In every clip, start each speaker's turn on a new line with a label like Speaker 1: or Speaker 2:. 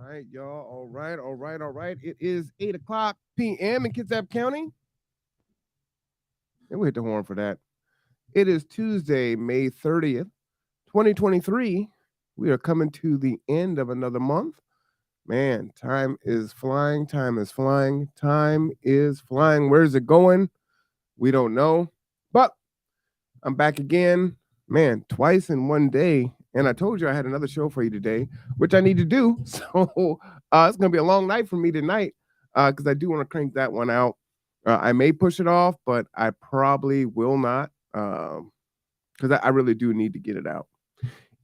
Speaker 1: right, y'all. All right. It is 8 o'clock p.m. in Kitsap County. And we hit the horn for that. It is Tuesday, May 30th, 2023. We are coming to the end of another month. Man, time is flying. Time is flying. Time is flying. Where's it going? We don't know. But I'm back again. Man, twice in one day. And I told you I had another show for you today, which I need to do. So it's going to be a long night for me tonight because I do want to crank that one out. I may push it off, but I probably will not because I really do need to get it out.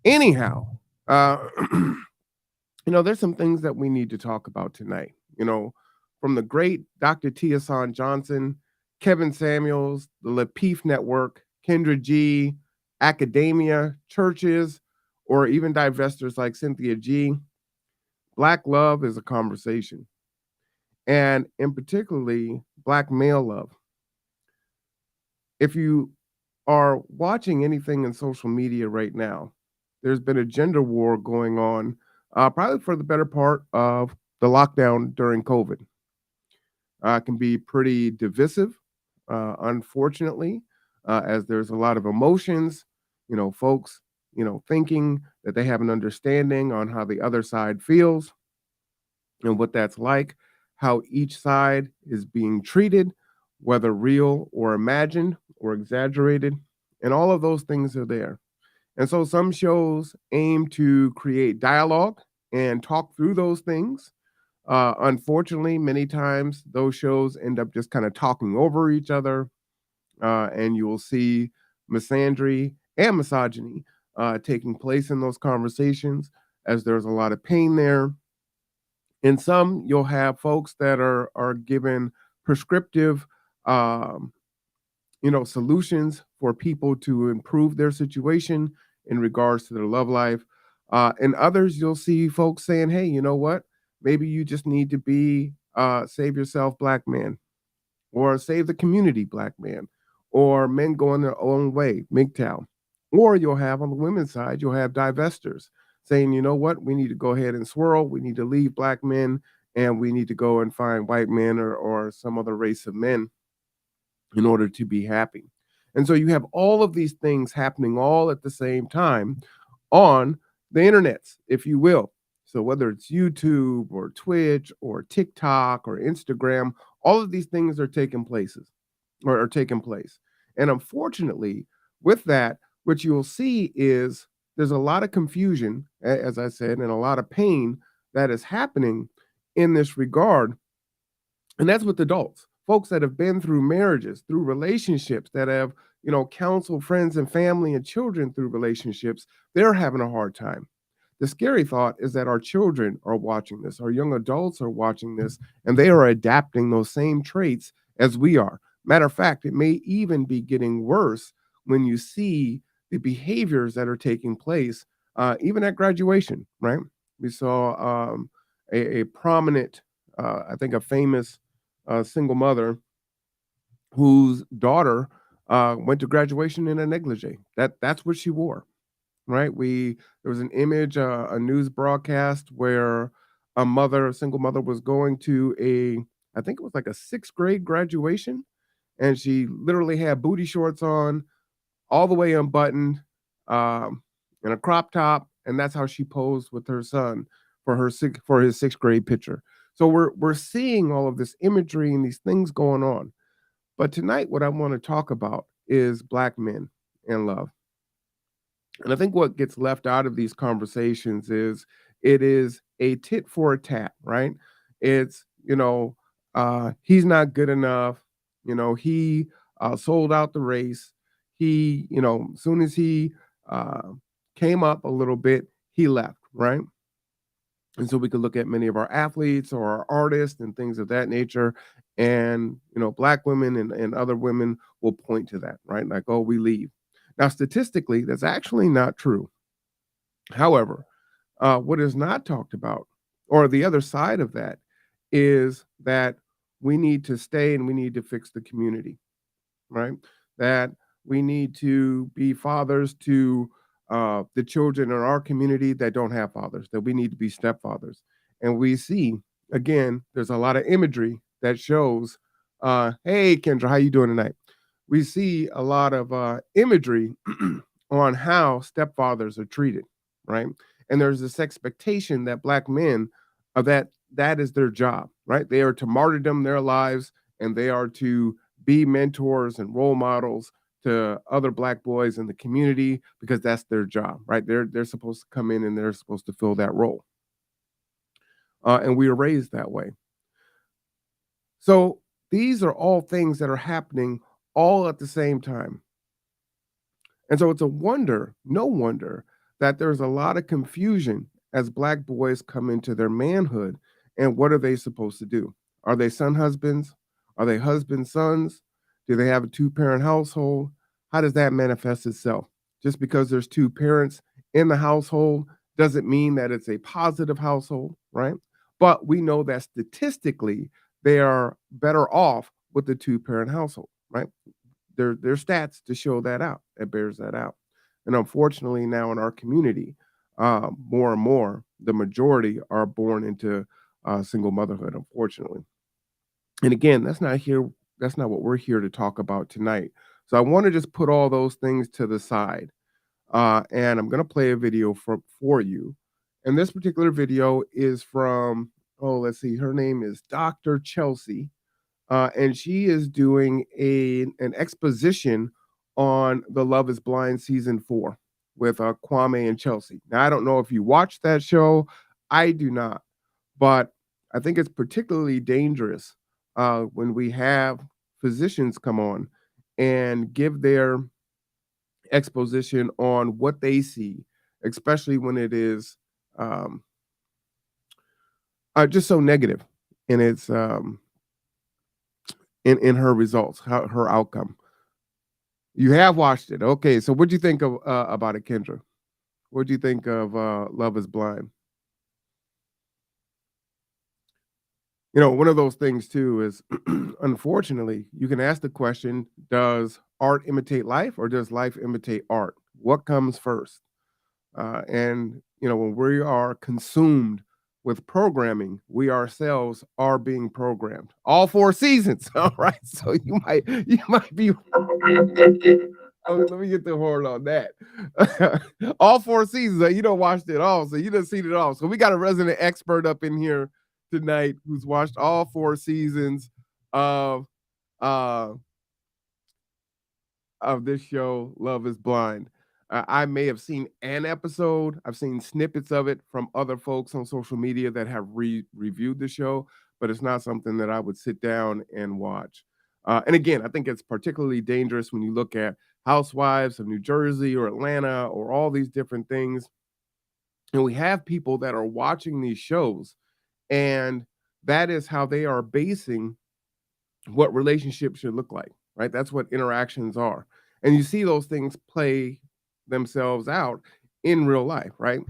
Speaker 1: Anyhow, you there's some things that we need to talk about tonight. From the great Dr. Tiasan Johnson, Kevin Samuels, the Lapeef Network, Kendra G, academia, churches, or even divestors like Cynthia G. Black love is a conversation, and in particularly Black male love. If you are watching anything in social media right now, there's been a gender war going on, probably for the better part of the lockdown during COVID. Can be pretty divisive, unfortunately, as there's a lot of emotions, folks, thinking that they have an understanding on how the other side feels and what that's like, how each side is being treated, whether real or imagined or exaggerated, and all of those things are there. And so some shows aim to create dialogue and talk through those things. Unfortunately, many times those shows end up just kind of talking over each other, and you will see misandry and misogyny taking place in those conversations as there's a lot of pain there. In some, you'll have folks that are given prescriptive, um, solutions for people to improve their situation in regards to their love life. And others, you'll see folks saying, "Hey, you know what? Maybe you just need to be save yourself, black man, or save the community, black man, or men going their own way, MGTOW." Or you'll have on the women's side, you'll have divestors saying, "You know what? We need to go ahead and swirl. We need to leave black men, and we need to go and find white men or some other race of men in order to be happy." And so you have all of these things happening all at the same time on the internets, if you will. So whether it's YouTube or Twitch or TikTok or Instagram, all of these things are taking places or are taking place. And unfortunately, with that, what you'll see is there's a lot of confusion, as I said, and a lot of pain that is happening in this regard. And that's with adults, folks that have been through marriages, through relationships, that have, counseled friends and family and children through relationships. They're having a hard time. The scary thought is that our children are watching this, our young adults are watching this, and they are adapting those same traits as we are. Matter of fact, it may even be getting worse when you see the behaviors that are taking place, even at graduation, right? We saw a prominent, I think a famous single mother whose daughter went to graduation in a negligee. That's what she wore, right? There was an image, a news broadcast where a single mother, was going to I think it was like a sixth grade graduation, and she literally had booty shorts on, all the way unbuttoned, um, in a crop top, and that's how she posed with her son for his sixth grade picture. So we're seeing all of this imagery and these things going on. But tonight, what I want to talk about is black men and love. And I think what gets left out of these conversations is it is a tit for a tat, right? It's, he's not good enough. He sold out the race. He, as soon as he uh, came up a little bit, he left, right? And so we could look at many of our athletes or our artists and things of that nature. And, black women and other women will point to that, right? Like, oh, we leave. Now, statistically, that's actually not true. However, what is not talked about, or the other side of that, is that we need to stay and we need to fix the community, right? That we need to be fathers to the children in our community that don't have fathers, that we need to be stepfathers. And we see, again, there's a lot of imagery that shows, hey, Kendra, how you doing tonight? We see a lot of imagery on how stepfathers are treated, right? And there's this expectation that black men that is their job, right? They are to martyrdom their lives, and they are to be mentors and role models to other black boys in the community because that's their job, right? They're supposed to come in and they're supposed to fill that role, and we are raised that way. So these are all things that are happening all at the same time. And so it's no wonder that there's a lot of confusion as black boys come into their manhood. And what are they supposed to do? Are they son husbands? Are they husband sons? Do they have a two-parent household? How does that manifest itself? Just because there's two parents in the household doesn't mean that it's a positive household, right? But we know that statistically they are better off with the two-parent household, right? There's stats to show that out. It bears that out. And unfortunately, now in our community, more and more, the majority are born into single motherhood. Unfortunately, and again, that's not here. That's not what we're here to talk about tonight. So I want to just put all those things to the side, and I'm going to play a video for you. And this particular video is from, oh, let's see, her name is Dr. Chelsea, and she is doing an exposition on the Love Is Blind season 4 with Kwame and Chelsea. Now, I don't know if you watched that show. I do not, but I think it's particularly dangerous when we have physicians come on and give their exposition on what they see, especially when it is um, just so negative in its in her results, her outcome. You have watched it. Okay, so what do you think of about it, Kendra? What do you think of Love Is Blind? You know, one of those things too is unfortunately, you can ask the question, does art imitate life or does life imitate art? What comes first? And you know, when we are consumed with programming, we ourselves are being programmed. All 4 seasons. All right. So you might be oh, let me get the horn on that. All 4 seasons. You don't watched it all, so you done seen it all. So we got a resident expert up in here tonight who's watched all 4 seasons of uh of this show, Love Is Blind. I may have seen an episode. I've seen snippets of it from other folks on social media that have reviewed the show, but it's not something that I would sit down and watch. And again, I think it's particularly dangerous when you look at Housewives of New Jersey or Atlanta or all these different things. And we have people that are watching these shows, and that is how they are basing what relationships should look like, right? That's what interactions are. And you see those things play themselves out in real life, right?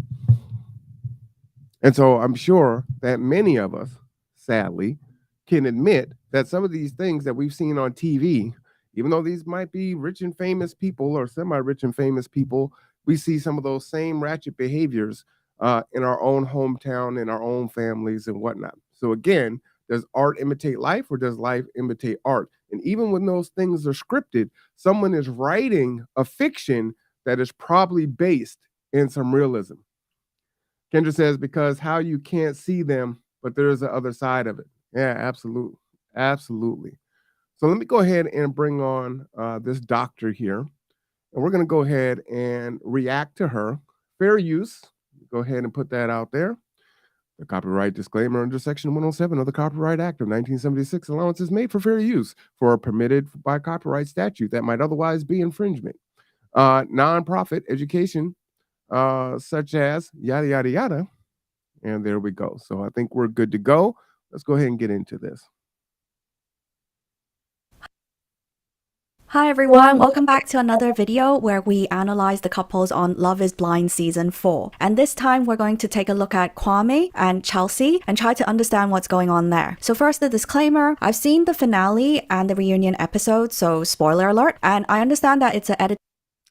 Speaker 1: And so I'm sure that many of us, sadly, can admit that some of these things that we've seen on TV, even though these might be rich and famous people or semi-rich and famous people, we see some of those same ratchet behaviors in our own hometown, in our own families and whatnot. So again, does art imitate life or does life imitate art? And even when those things are scripted, someone is writing a fiction that is probably based in some realism. Kendra says, because how you can't see them, but there's the other side of it. Yeah, absolutely. Absolutely. So let me go ahead and bring on this doctor here. And we're going to go ahead and react to her. Fair use. Go ahead and put that out there. The copyright disclaimer under Section 107 of the Copyright Act of 1976, allowance is made for fair use for a permitted by copyright statute that might otherwise be infringement. Nonprofit education, such as yada, yada, yada. And there we go. So I think we're good to go. Let's go ahead and get into this.
Speaker 2: Hi everyone, welcome back to another video where we analyze the couples on Love Is Blind season 4. And this time we're going to take a look at Kwame and Chelsea and try to understand what's going on there. So first, the disclaimer, I've seen the finale and the reunion episode, so spoiler alert, and I understand that it's an edit.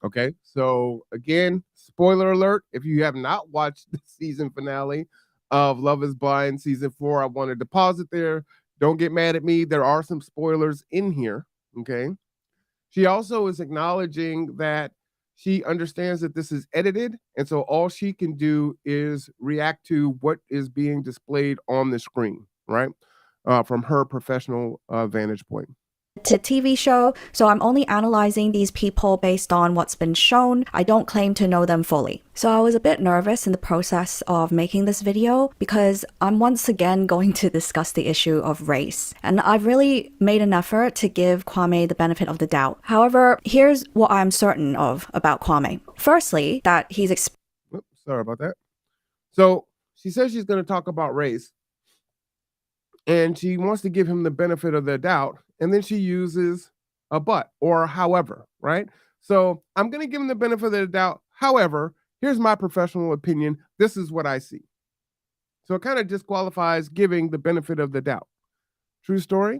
Speaker 1: Okay, so again, spoiler alert, if you have not watched the season finale, of Love is Blind season 4. I wanted to pause it there. Don't get mad at me. There are some spoilers in here. Okay. She also is acknowledging that she understands that this is edited. And so all she can do is react to what is being displayed on the screen, right? From her professional vantage point.
Speaker 2: To TV show, so I'm only analyzing these people based on what's been shown. I don't claim to know them fully. So I was a bit nervous in the process of making this video because I'm once again going to discuss the issue of race. And I've really made an effort to give Kwame the benefit of the doubt. However, here's what I'm certain of about Kwame. Firstly, that he's
Speaker 1: Oops, sorry about that. So she says she's going to talk about race. And she wants to give him the benefit of the doubt. And then she uses a but or however, right? So I'm going to give him the benefit of the doubt. However, here's my professional opinion. This is what I see. So it kind of disqualifies giving the benefit of the doubt. True story?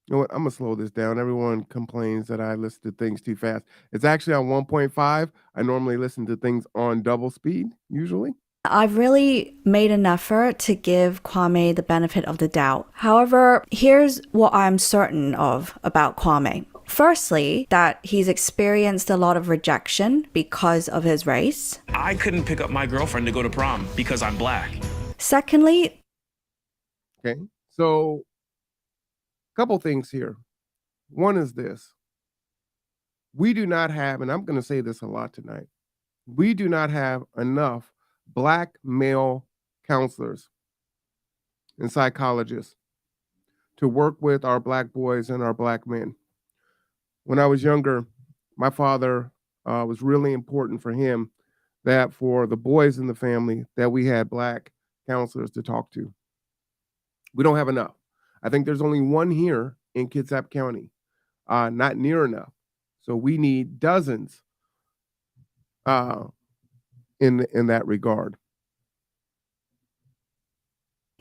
Speaker 1: You know what? I'm going to slow this down. Everyone complains that I listen to things too fast. It's actually on 1.5. I normally listen to things on double speed, usually.
Speaker 2: I've really made an effort to give Kwame the benefit of the doubt. However, here's what I'm certain of about Kwame. Firstly, that he's experienced a lot of rejection because of his race.
Speaker 3: I couldn't pick up my girlfriend to go to prom because I'm black.
Speaker 2: Secondly,
Speaker 1: okay, so a couple things here. One is this. We do not have, and I'm going to say this a lot tonight, we do not have enough Black male counselors and psychologists to work with our Black boys and our Black men. When I was younger, my father was really important for him that for the boys in the family that we had Black counselors to talk to. We don't have enough. I think there's only one here in Kitsap County, not near enough. So we need dozens in that regard.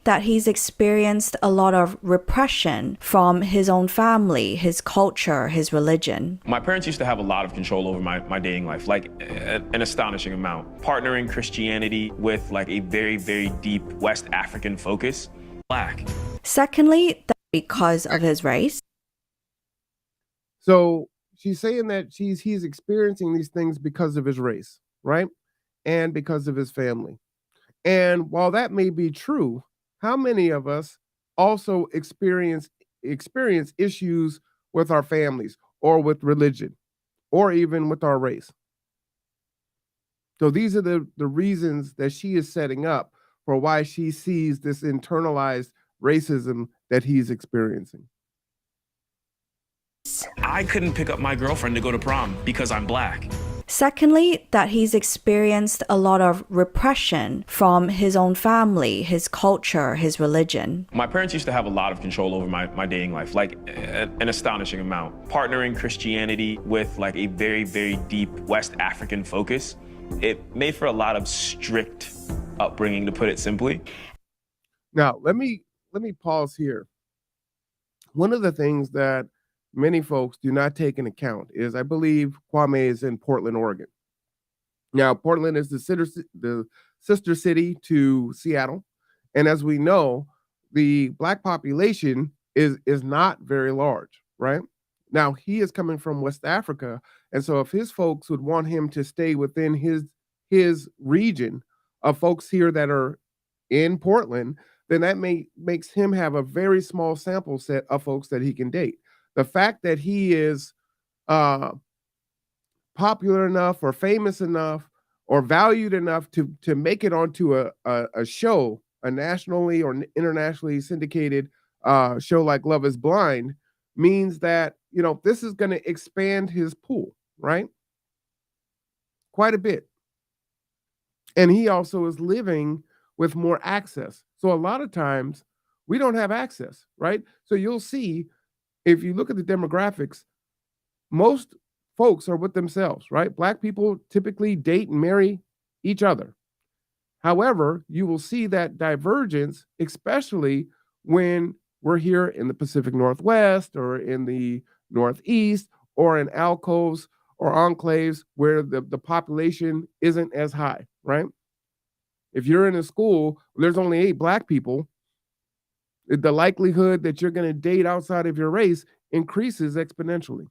Speaker 2: that he's experienced a lot of repression from his own family, his culture, his religion.
Speaker 3: My parents used to have a lot of control over my dating life, like an astonishing amount. Partnering Christianity with like a very, very deep West African focus. Black.
Speaker 2: Secondly, that because of his race.
Speaker 1: So she's saying that he's experiencing these things because of his race, right? And because of his family. And while that may be true, how many of us also experience issues with our families or with religion or even with our race? So these are the reasons that she is setting up for why she sees this internalized racism that he's experiencing.
Speaker 3: I couldn't pick up my girlfriend to go to prom because I'm black.
Speaker 2: Secondly, that he's experienced a lot of repression from his own family, his culture, his religion.
Speaker 3: My parents used to have a lot of control over my dating life, like an astonishing amount. Partnering Christianity with like a very, very deep West African focus, it made for a lot of strict upbringing, to put it simply.
Speaker 1: Now, let me pause here. One of the things that many folks do not take into account is I believe Kwame is in Portland, Oregon. Now, Portland is the sister city to Seattle. And as we know, the Black population is not very large, right? Now, he is coming from West Africa. And so if his folks would want him to stay within his region of folks here that are in Portland, then that makes him have a very small sample set of folks that he can date. The fact that he is popular enough or famous enough or valued enough to make it onto a show, a nationally or internationally syndicated show like Love is Blind, means that, you know, this is going to expand his pool, right? Quite a bit. And he also is living with more access. So a lot of times we don't have access, right? So you'll see, if you look at the demographics, most folks are with themselves, right? Black people typically date and marry each other. However, you will see that divergence, especially when we're here in the Pacific Northwest or in the Northeast or in alcoves or enclaves where the population isn't as high, right? If you're in a school, there's only 8 black people, the likelihood that you're going to date outside of your race increases exponentially.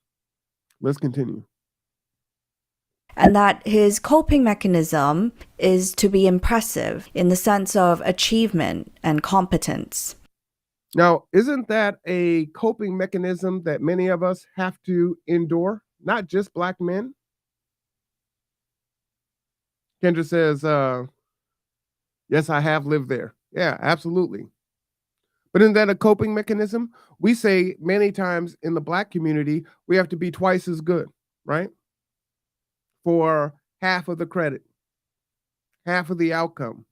Speaker 1: Let's continue.
Speaker 2: And that his coping mechanism is to be impressive in the sense of achievement and competence.
Speaker 1: Now, isn't that a coping mechanism that many of us have to endure? Not just black men? Kendra says, yes, I have lived there. Yeah, absolutely. But isn't that a coping mechanism? We say many times in the black community, we have to be twice as good, right? For half of the credit, half of the outcome.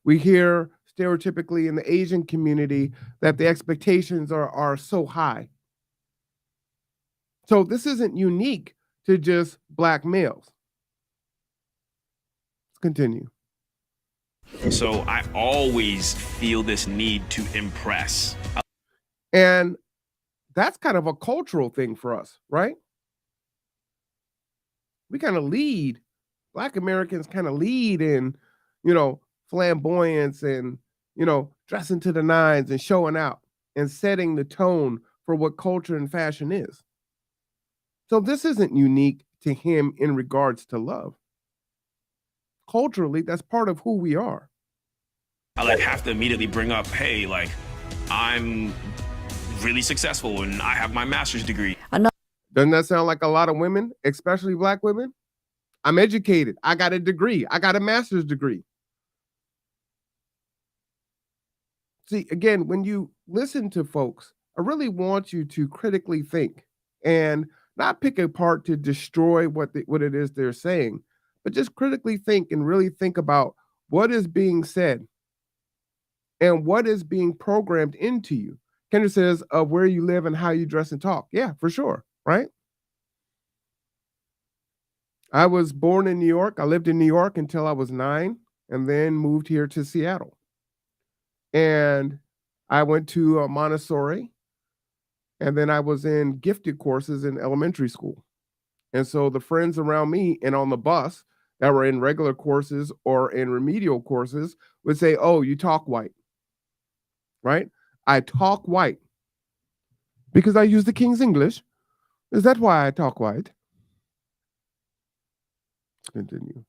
Speaker 1: We hear stereotypically in the Asian community that the expectations are so high. So this isn't unique to just black males. Let's continue.
Speaker 3: So I always feel this need to impress.
Speaker 1: And that's kind of a cultural thing for us, right? We kind of lead, black Americans kind of lead in, flamboyance and, dressing to the nines and showing out and setting the tone for what culture and fashion is. So this isn't unique to him in regards to love. Culturally, that's part of who we are.
Speaker 3: I have to immediately bring up, hey, I'm really successful and I have my master's degree.
Speaker 1: Doesn't that sound like a lot of women, especially black women? I'm educated. I got a degree. I got a master's degree. See, again, when you listen to folks, I really want you to critically think and not pick apart to destroy what it is they're saying, but just critically think and really think about what is being said and what is being programmed into you. Kendra says, where you live and how you dress and talk. Yeah, for sure, right? I was born in New York. I lived in New York until I was 9 and then moved here to Seattle. And I went to Montessori, and then I was in gifted courses in elementary school. And so the friends around me and on the bus that were in regular courses or in remedial courses would say, oh, you talk white, right? I talk white because I use the King's English. Is that why I talk white? Continue.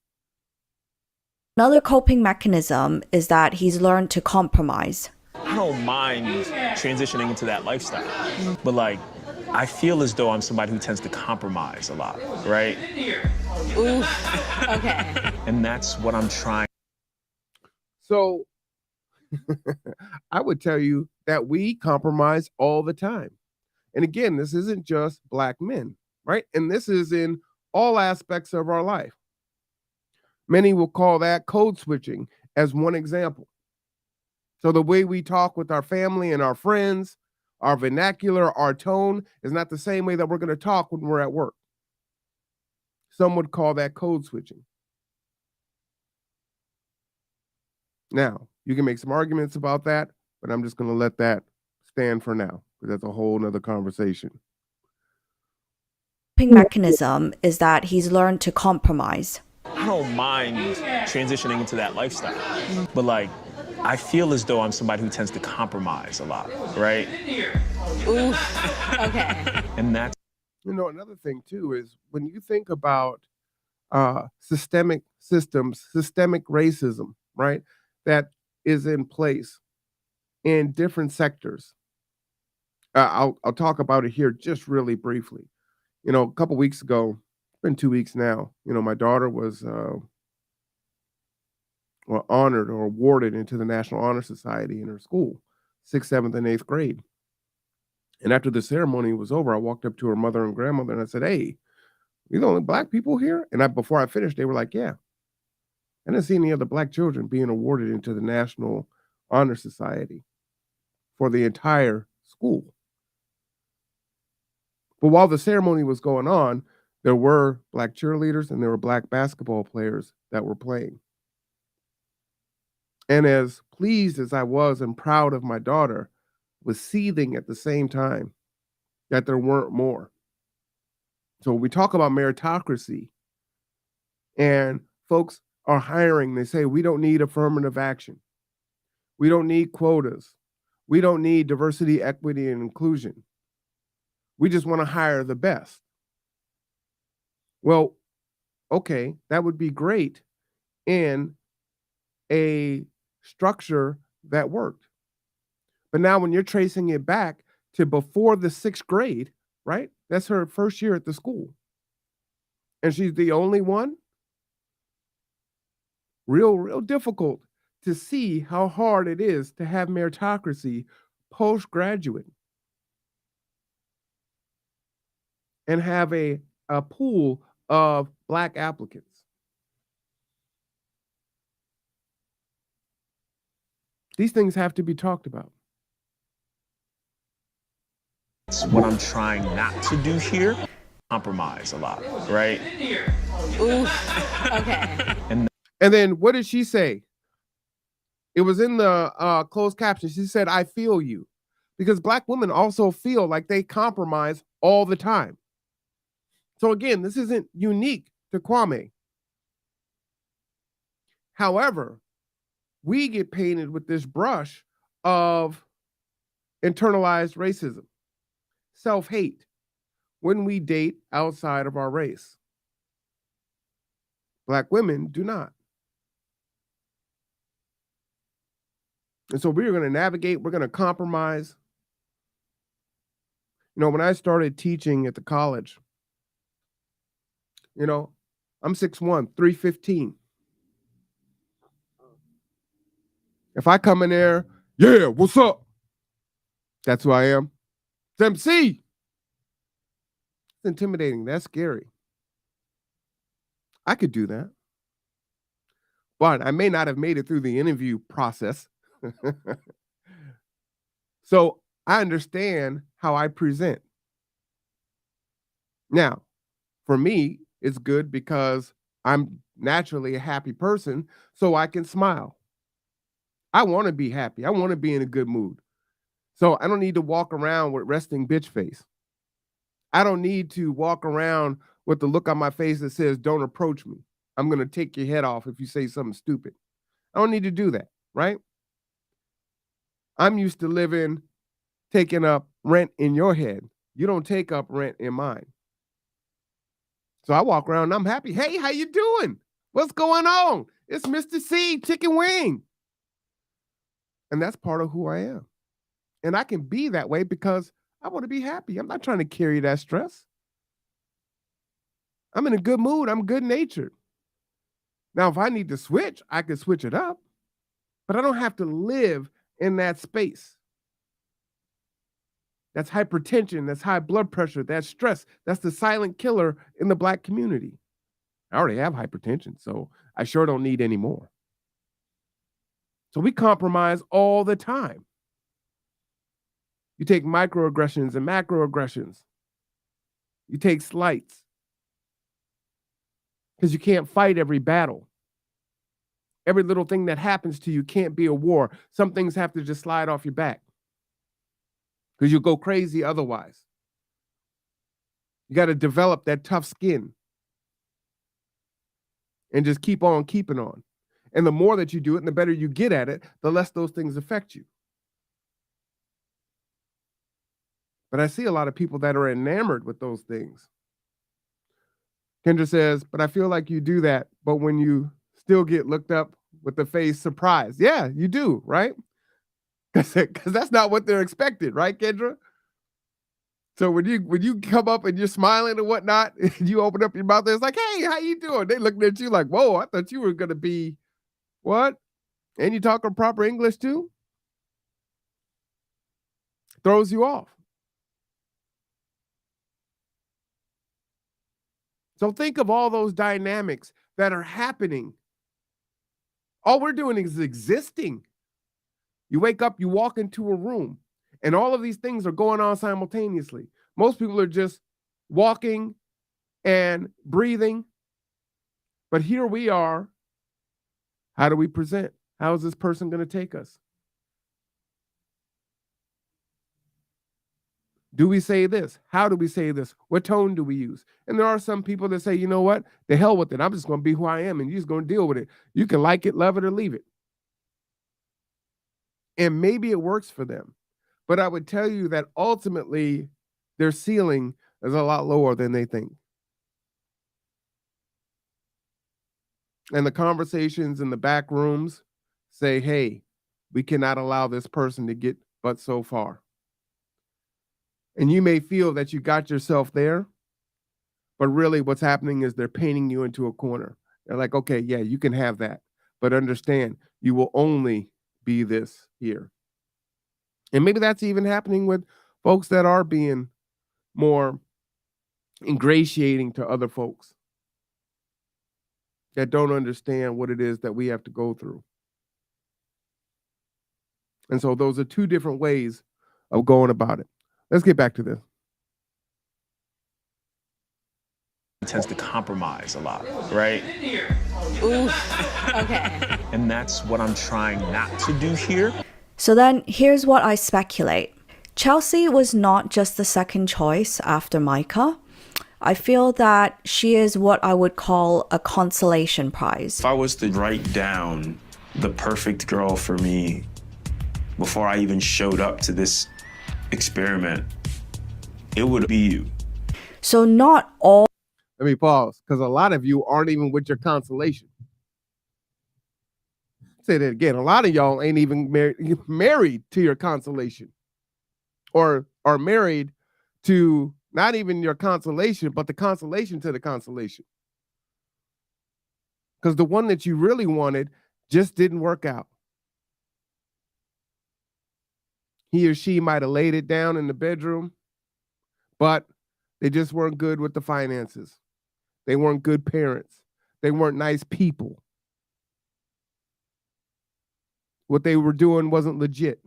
Speaker 2: Another coping mechanism is that he's learned to compromise.
Speaker 3: I don't mind transitioning into that lifestyle, but I feel as though I'm somebody who tends to compromise a lot, right?
Speaker 4: Ooh, okay.
Speaker 3: And that's what I'm trying.
Speaker 1: So I would tell you that we compromise all the time. And again, this isn't just black men, right? And this is in all aspects of our life. Many will call that code switching as one example. So the way we talk with our family and our friends, our vernacular, our tone is not the same way that we're going to talk when we're at work. Some would call that code switching. Now, you can make some arguments about that, but I'm just going to let that stand for now, because that's a whole nother conversation.
Speaker 2: Coping mechanism is that he's learned to compromise.
Speaker 3: I don't mind transitioning into that lifestyle, but I feel as though I'm somebody who tends to compromise a lot, right?
Speaker 4: Ooh, okay.
Speaker 3: And that's
Speaker 1: another thing too is when you think about systemic systems, systemic racism, right? That is in place in different sectors. I'll talk about it here just really briefly. A couple weeks ago, it's been 2 weeks now, my daughter was honored or awarded into the National Honor Society in her school, 6th, 7th, and 8th grade. And after the ceremony was over, I walked up to her mother and grandmother and I said, hey, you the only black people here? And before I finished, they were like, yeah. I didn't see any other black children being awarded into the National Honor Society for the entire school. But while the ceremony was going on, there were black cheerleaders and there were black basketball players that were playing. And as pleased as I was and proud of my daughter, was seething at the same time that there weren't more. So we talk about meritocracy, and folks are hiring. They say, we don't need affirmative action. We don't need quotas. We don't need diversity, equity, and inclusion. We just want to hire the best. Well, okay, that would be great in a structure that worked. But now when you're tracing it back to before the 6th grade, right? That's her first year at the school. And she's the only one. Real difficult to see how hard it is to have meritocracy postgraduate and have a pool of Black applicants. These things have to be talked about.
Speaker 3: It's what I'm trying not to do here. Compromise a lot, right?
Speaker 4: Ooh, okay.
Speaker 1: And then what did she say? It was in the closed caption. She said, I feel you. Because Black women also feel like they compromise all the time. So again, this isn't unique to Kwame. However, we get painted with this brush of internalized racism, self-hate, when we date outside of our race. Black women do not. And so we're going to navigate, we're going to compromise. You know, when I started teaching at the college, you know, I'm 6'1", 315. If I come in there, yeah, what's up? That's who I am. It's MC. It's intimidating. That's scary. I could do that. But I may not have made it through the interview process. So I understand how I present. Now, for me, it's good because I'm naturally a happy person, so I can smile. I want to be happy. I want to be in a good mood. So I don't need to walk around with resting bitch face. I don't need to walk around with the look on my face that says, don't approach me. I'm going to take your head off if you say something stupid. I don't need to do that, right? I'm used to living, taking up rent in your head. You don't take up rent in mine. So I walk around and I'm happy. Hey, how you doing? What's going on? It's Mr. C, Chicken Wing. And that's part of who I am. And I can be that way because I want to be happy. I'm not trying to carry that stress. I'm in a good mood. I'm good-natured. Now, if I need to switch, I can switch it up. But I don't have to live in that space. That's hypertension. That's high blood pressure. That's stress. That's the silent killer in the Black community. I already have hypertension, so I sure don't need any more. So we compromise all the time. You take microaggressions and macroaggressions. You take slights. Because you can't fight every battle. Every little thing that happens to you can't be a war. Some things have to just slide off your back. Because you'll go crazy otherwise. You got to develop that tough skin. And just keep on keeping on. And the more that you do it and the better you get at it, the less those things affect you. But I see a lot of people that are enamored with those things. Kendra says, but I feel like you do that, but when you still get looked up with the face surprised. Yeah, you do, right? Because that's not what they're expected, right, Kendra? So when you come up and you're smiling and whatnot, and you open up your mouth, it's like, hey, how you doing? They looking at you like, whoa, I thought you were going to be, what? And you talking proper English too? Throws you off. So think of all those dynamics that are happening. All we're doing is existing. You wake up, you walk into a room, and all of these things are going on simultaneously. Most people are just walking and breathing. But here we are. How do we present? How is this person going to take us? Do we say this? How do we say this? What tone do we use? And there are some people that say, you know what? The hell with it. I'm just going to be who I am and you're just going to deal with it. You can like it, love it, or leave it. And maybe it works for them. But I would tell you that ultimately their ceiling is a lot lower than they think. And the conversations in the back rooms say, hey, we cannot allow this person to get but so far. And you may feel that you got yourself there, but really what's happening is they're painting you into a corner. They're like, okay, yeah, you can have that, but understand you will only be this here. And maybe that's even happening with folks that are being more ingratiating to other folks that don't understand what it is that we have to go through. And so those are two different ways of going about it. Let's get back to this.
Speaker 3: Tends to compromise a lot, right?
Speaker 4: Ooh, okay.
Speaker 3: And that's what I'm trying not to do here.
Speaker 2: So then here's what I speculate. Chelsea was not just the second choice after Micah. I feel that she is what I would call a consolation prize.
Speaker 3: If I was to write down the perfect girl for me before I even showed up to this experiment, it would be you.
Speaker 2: So not all.
Speaker 1: Let me pause, because a lot of you aren't even with your consolation. Say that again. A lot of y'all ain't even married to your consolation, or are married to not even your consolation, but the consolation to the consolation. Because the one that you really wanted just didn't work out. He or she might have laid it down in the bedroom, but they just weren't good with the finances. They weren't good parents. They weren't nice people. What they were doing wasn't legit.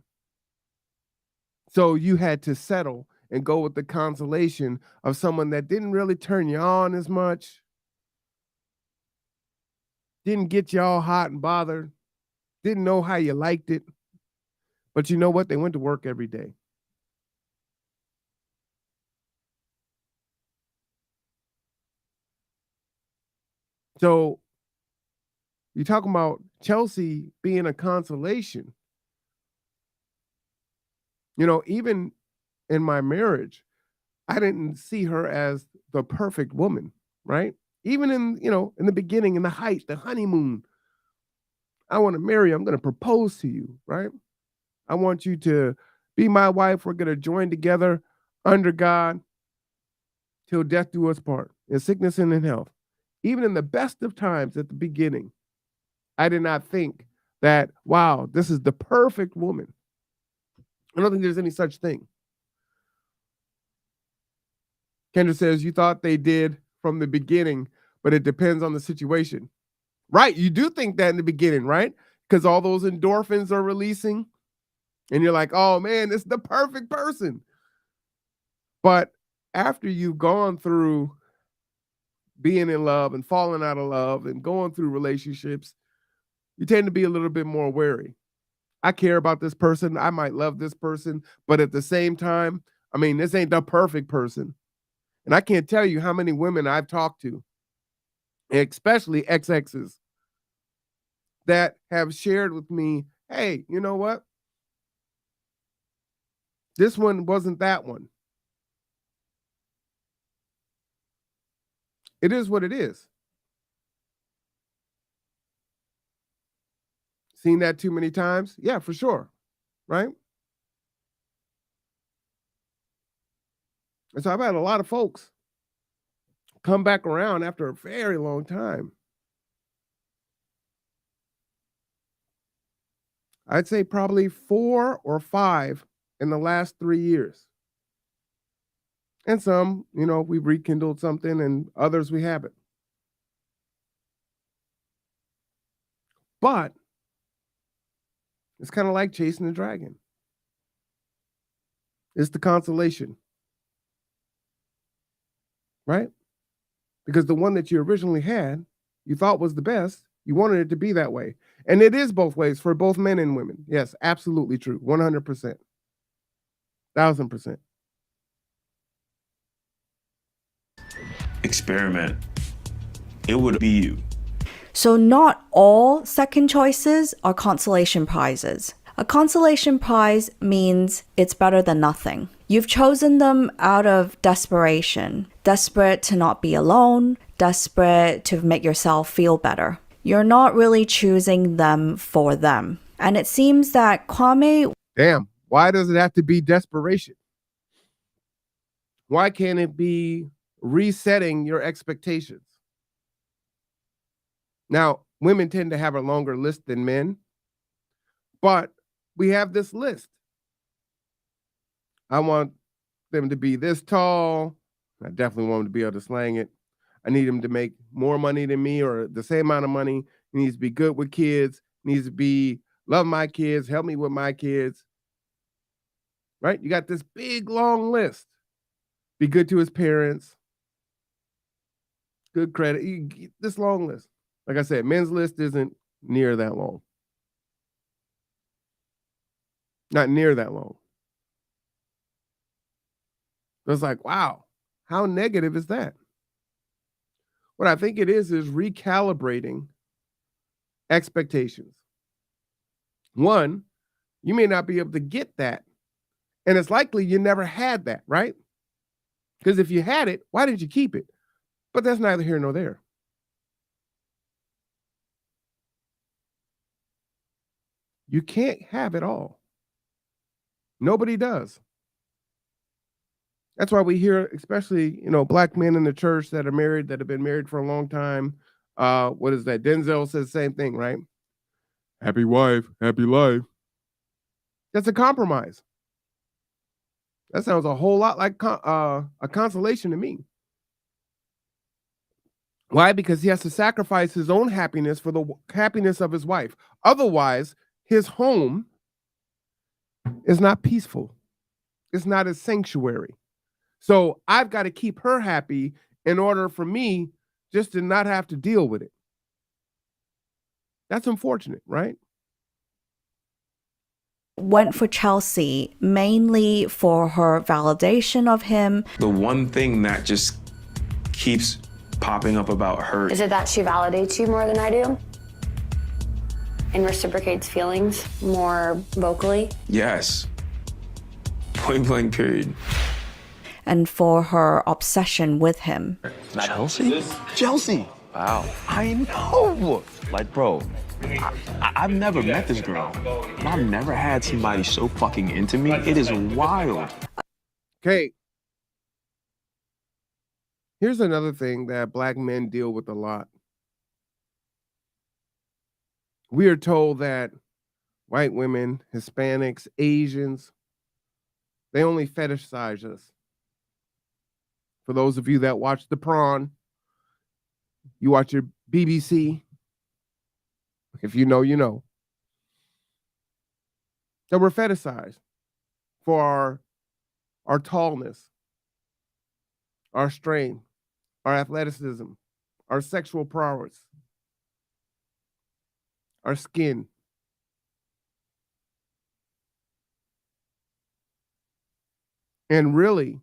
Speaker 1: So you had to settle and go with the consolation of someone that didn't really turn you on as much, didn't get you all hot and bothered, didn't know how you liked it. But you know what? They went to work every day. So you're talking about Chelsea being a consolation. You know, even in my marriage, I didn't see her as the perfect woman, right? Even in, in the beginning, in the height, the honeymoon, I want to marry you. I'm going to propose to you, right? I want you to be my wife. We're going to join together under God till death do us part, in sickness and in health. Even in the best of times at the beginning, I did not think that, wow, this is the perfect woman. I don't think there's any such thing. Kendra says, you thought they did from the beginning, but it depends on the situation. Right, you do think that in the beginning, right? Because all those endorphins are releasing, and you're like, oh man, this is the perfect person. But after you've gone through being in love and falling out of love and going through relationships, you tend to be a little bit more wary. I care about this person. I might love this person, but at the same time, I mean, this ain't the perfect person. And I can't tell you how many women I've talked to, especially ex-exes, that have shared with me, hey, you know what? This one wasn't that one. It is what it is. Seen that too many times? Yeah, for sure. Right? And so I've had a lot of folks come back around after a very long time. I'd say probably 4 or 5 in the last 3 years. And some, we've rekindled something, and others we haven't. But it's kind of like chasing the dragon. It's the consolation. Right? Because the one that you originally had, you thought was the best, you wanted it to be that way. And it is both ways for both men and women. Yes, absolutely true. 100%. 1000%.
Speaker 3: experiment, it would be you.
Speaker 2: So not all second choices are consolation prizes. A consolation prize means it's better than nothing. You've chosen them out of desperation, desperate to not be alone, desperate to make yourself feel better. You're not really choosing them for them. And it seems that Kwame...
Speaker 1: Damn, why does it have to be desperation? Why can't it be resetting your expectations? Now, women tend to have a longer list than men, but we have this list. I want them to be this tall. I definitely want them to be able to slang it. I need them to make more money than me or the same amount of money. He needs to be good with kids. Needs to be love my kids, help me with my kids. Right? You got this big, long list. Be good to his parents. Good credit. This long list. Like I said, men's list isn't near that long. Not near that long. It's like, wow, how negative is that? What I think it is recalibrating expectations. One, you may not be able to get that. And it's likely you never had that, right? Because if you had it, why didn't you keep it? But that's neither here nor there. You can't have it all. Nobody does. That's why we hear, especially, black men in the church that are married, that have been married for a long time. What is that? Denzel says the same thing, right? Happy wife, happy life. That's a compromise. That sounds a whole lot like a consolation to me. Why? Because he has to sacrifice his own happiness for the happiness of his wife. Otherwise, his home is not peaceful. It's not a sanctuary. So I've got to keep her happy in order for me just to not have to deal with it. That's unfortunate, right?
Speaker 2: Went for Chelsea mainly for her validation of him.
Speaker 3: The one thing that just keeps popping up about her.
Speaker 4: Is it that she validates you more than I do? And reciprocates feelings more vocally?
Speaker 3: Yes. Point blank period.
Speaker 2: And for her obsession with him.
Speaker 5: Chelsea? Chelsea! Wow. I know! Like, bro, I've never met this girl. And I've never had somebody so fucking into me. It is wild.
Speaker 1: Okay. Here's another thing that black men deal with a lot. We are told that white women, Hispanics, Asians, they only fetishize us. For those of you that watch The Prawn, you watch your BBC. If you know, you know. That we're fetishized for our tallness, our strength, our athleticism, our sexual prowess, our skin. And really,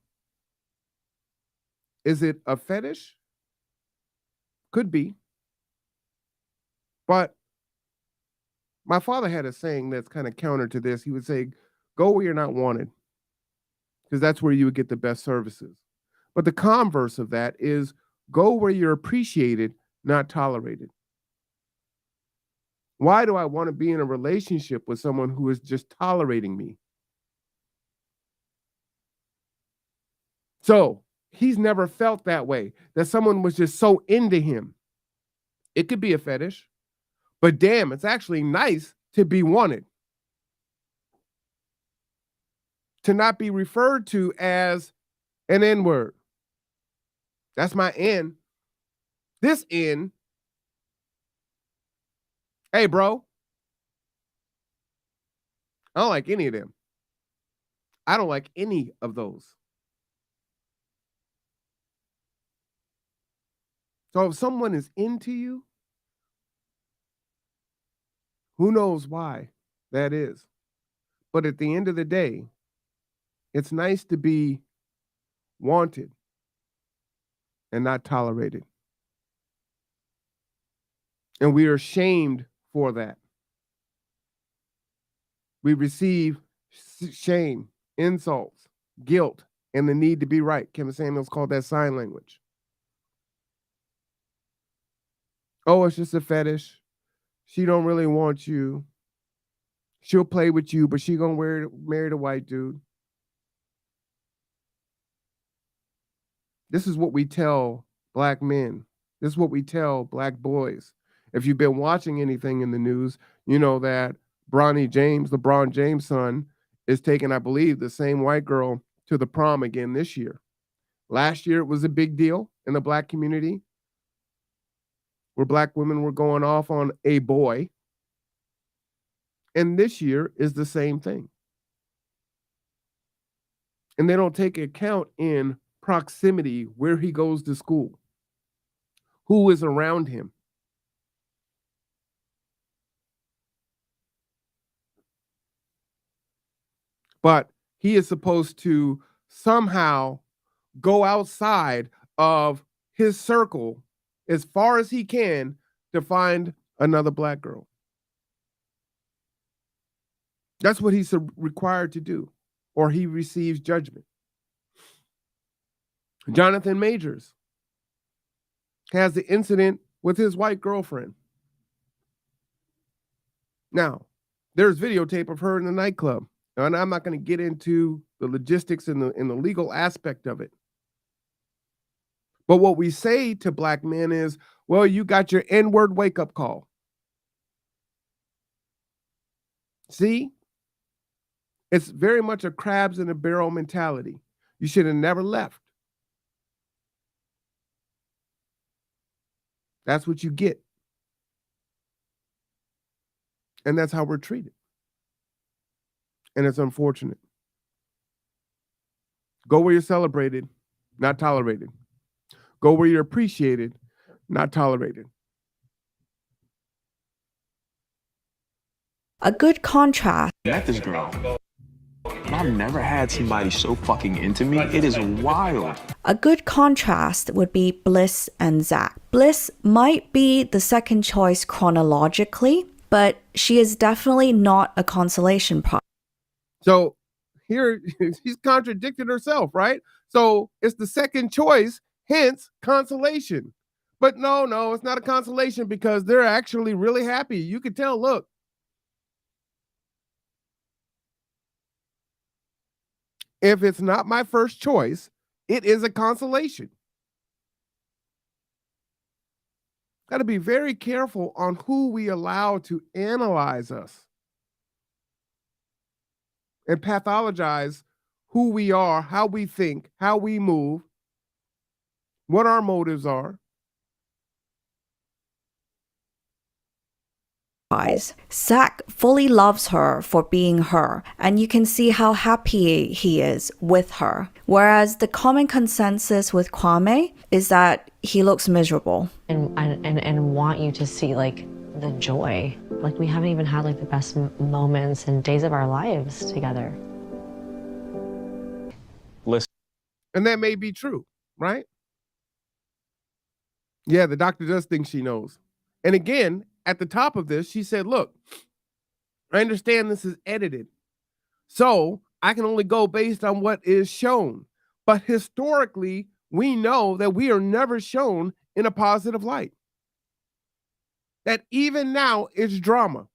Speaker 1: is it a fetish? Could be. But my father had a saying that's kind of counter to this. He would say, go where you're not wanted, because that's where you would get the best services. But the converse of that is go where you're appreciated, not tolerated. Why do I want to be in a relationship with someone who is just tolerating me? So he's never felt that way, that someone was just so into him. It could be a fetish, but damn, it's actually nice to be wanted. To not be referred to as an N-word. That's my N. This N. Hey, bro. I don't like any of them. I don't like any of those. So if someone is into you, who knows why that is? But at the end of the day, it's nice to be wanted. and not tolerated. And we are shamed for that. We receive shame, insults, guilt, and the need to be right. Kevin Samuels called that sign language. Oh, it's just a fetish. She don't really want you. She'll play with you, but she gonna marry the white dude. This is what we tell black men. This is what we tell black boys. If you've been watching anything in the news, you know that LeBron James' son, is taking, I believe, the same white girl to the prom again this year. Last year, it was a big deal in the black community where black women were going off on a boy. And this year is the same thing. And they don't take account in proximity, where he goes to school, who is around him. But he is supposed to somehow go outside of his circle as far as he can to find another black girl. That's what he's required to do, or he receives judgment. Jonathan Majors has the incident with his white girlfriend. Now, there's videotape of her in the nightclub. And I'm not going to get into the logistics and the legal aspect of it. But what we say to black men is, well, you got your N-word wake-up call. See? It's very much a crabs in a barrel mentality. You should have never left. That's what you get. And that's how we're treated. And it's unfortunate. Go where you're celebrated, not tolerated. Go where you're appreciated, not tolerated.
Speaker 2: A good contrast.
Speaker 5: Met this girl. I've never had somebody so fucking into me. It is wild.
Speaker 2: A good contrast would be Bliss and Zach. Bliss might be the second choice chronologically, but she is definitely not a consolation prize.
Speaker 1: So here she's contradicted herself, right? So it's the second choice, hence consolation. But no, it's not a consolation because they're actually really happy. You can tell, look. If it's not my first choice, it is a consolation. Got to be very careful on who we allow to analyze us and pathologize who we are, how we think, how we move, what our motives are.
Speaker 2: Zach fully loves her for being her, and you can see how happy he is with her. Whereas the common consensus with Kwame is that he looks miserable.
Speaker 6: And want you to see like the joy. Like we haven't even had like the best moments and days of our lives together.
Speaker 3: Listen.
Speaker 1: And that may be true, right? Yeah, the doctor does think she knows. And again, at the top of this, she said, look, I understand this is edited, so I can only go based on what is shown. But historically, we know that we are never shown in a positive light. That even now, it's drama.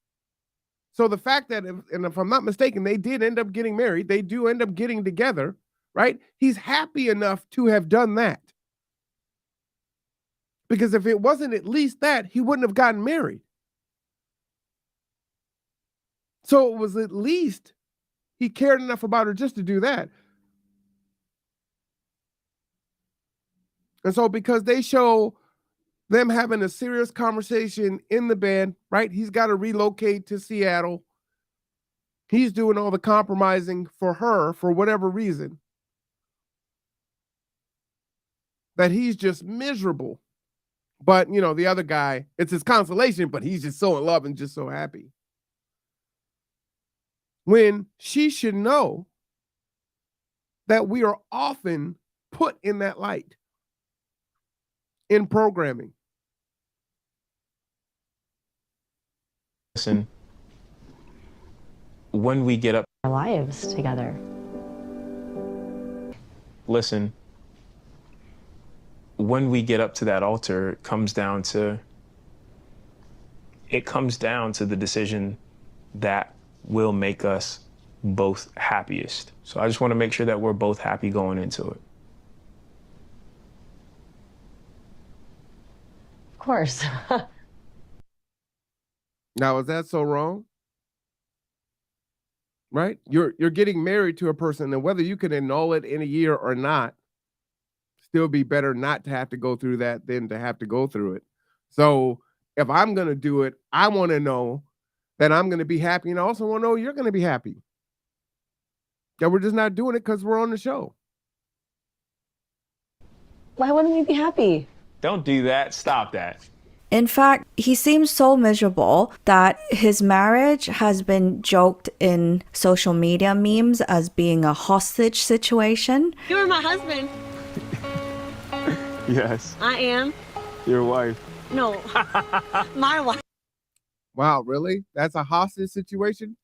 Speaker 1: So the fact that, if I'm not mistaken, they did end up getting married, they do end up getting together, right? He's happy enough to have done that. Because if it wasn't at least that, he wouldn't have gotten married. So it was at least he cared enough about her just to do that. And so because they show them having a serious conversation in the bed, right? He's got to relocate to Seattle. He's doing all the compromising for her for whatever reason. That he's just miserable. But, you know, the other guy, it's his consolation, but he's just so in love and just so happy. When she should know that we are often put in that light. in programming.
Speaker 3: Listen, when we get up,
Speaker 6: Our lives together.
Speaker 3: listen, when we get up to that altar, it comes down to the decision that will make us both happiest. So I just want to make sure that we're both happy going into it.
Speaker 6: Of course.
Speaker 1: Now, is that so wrong? Right? You're getting married to a person, and whether you can annul it in a year or not, still be better not to have to go through that than to have to go through it. So if I'm going to do it, I want to know that I'm going to be happy, and I also want to know you're going to be happy. That we're just not doing it because we're on the show.
Speaker 6: Why wouldn't we be happy?
Speaker 3: Don't do that. Stop that.
Speaker 2: In fact, he seems so miserable that his marriage has been joked in social media memes as being a hostage situation.
Speaker 7: You're my husband.
Speaker 5: Yes,
Speaker 7: I am.
Speaker 5: your wife.
Speaker 7: No, my wife.
Speaker 1: Wow, really? That's a hostage situation?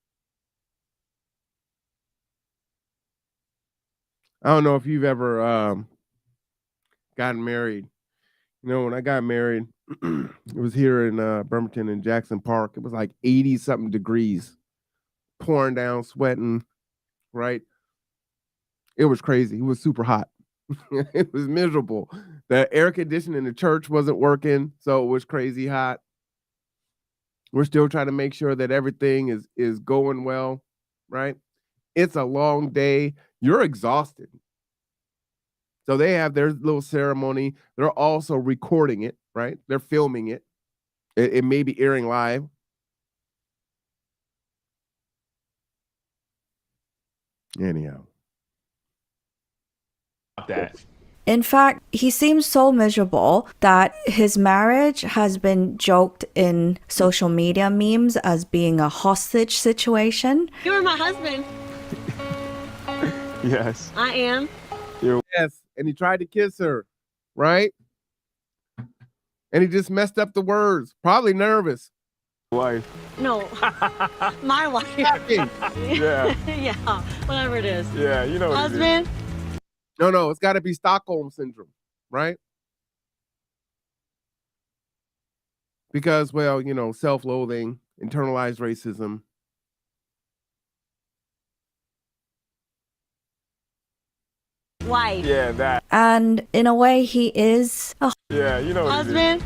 Speaker 1: I don't know if you've ever gotten married. You know, when I got married, it was here in Bremerton in Jackson Park. It was like 80 something degrees, pouring down, sweating, right? It was crazy. It was super hot. It was miserable. The air conditioning in the church wasn't working, so it was crazy hot. We're still trying to make sure that everything is going well, right? It's a long day. You're exhausted. So they have their little ceremony. They're also recording it, right? They're filming it. It may be airing live. Anyhow.
Speaker 3: Stop that.
Speaker 2: In fact, he seems so miserable that his marriage has been joked in social media memes as being a hostage situation.
Speaker 7: You're my husband.
Speaker 5: Yes,
Speaker 7: I am.
Speaker 1: Yes, and he tried to kiss her, right? And he just messed up the words. Probably nervous.
Speaker 5: wife.
Speaker 7: No, my wife.
Speaker 1: Happening.
Speaker 5: Yeah,
Speaker 7: Yeah, whatever it is.
Speaker 5: yeah, you know what it is.
Speaker 7: Husband.
Speaker 1: No, it's got to be Stockholm syndrome, right? Because, well, you know, self-loathing, internalized racism.
Speaker 7: Wife.
Speaker 5: Yeah, that.
Speaker 2: And in a way, he is a
Speaker 5: Yeah, you know what it is.
Speaker 7: Husband.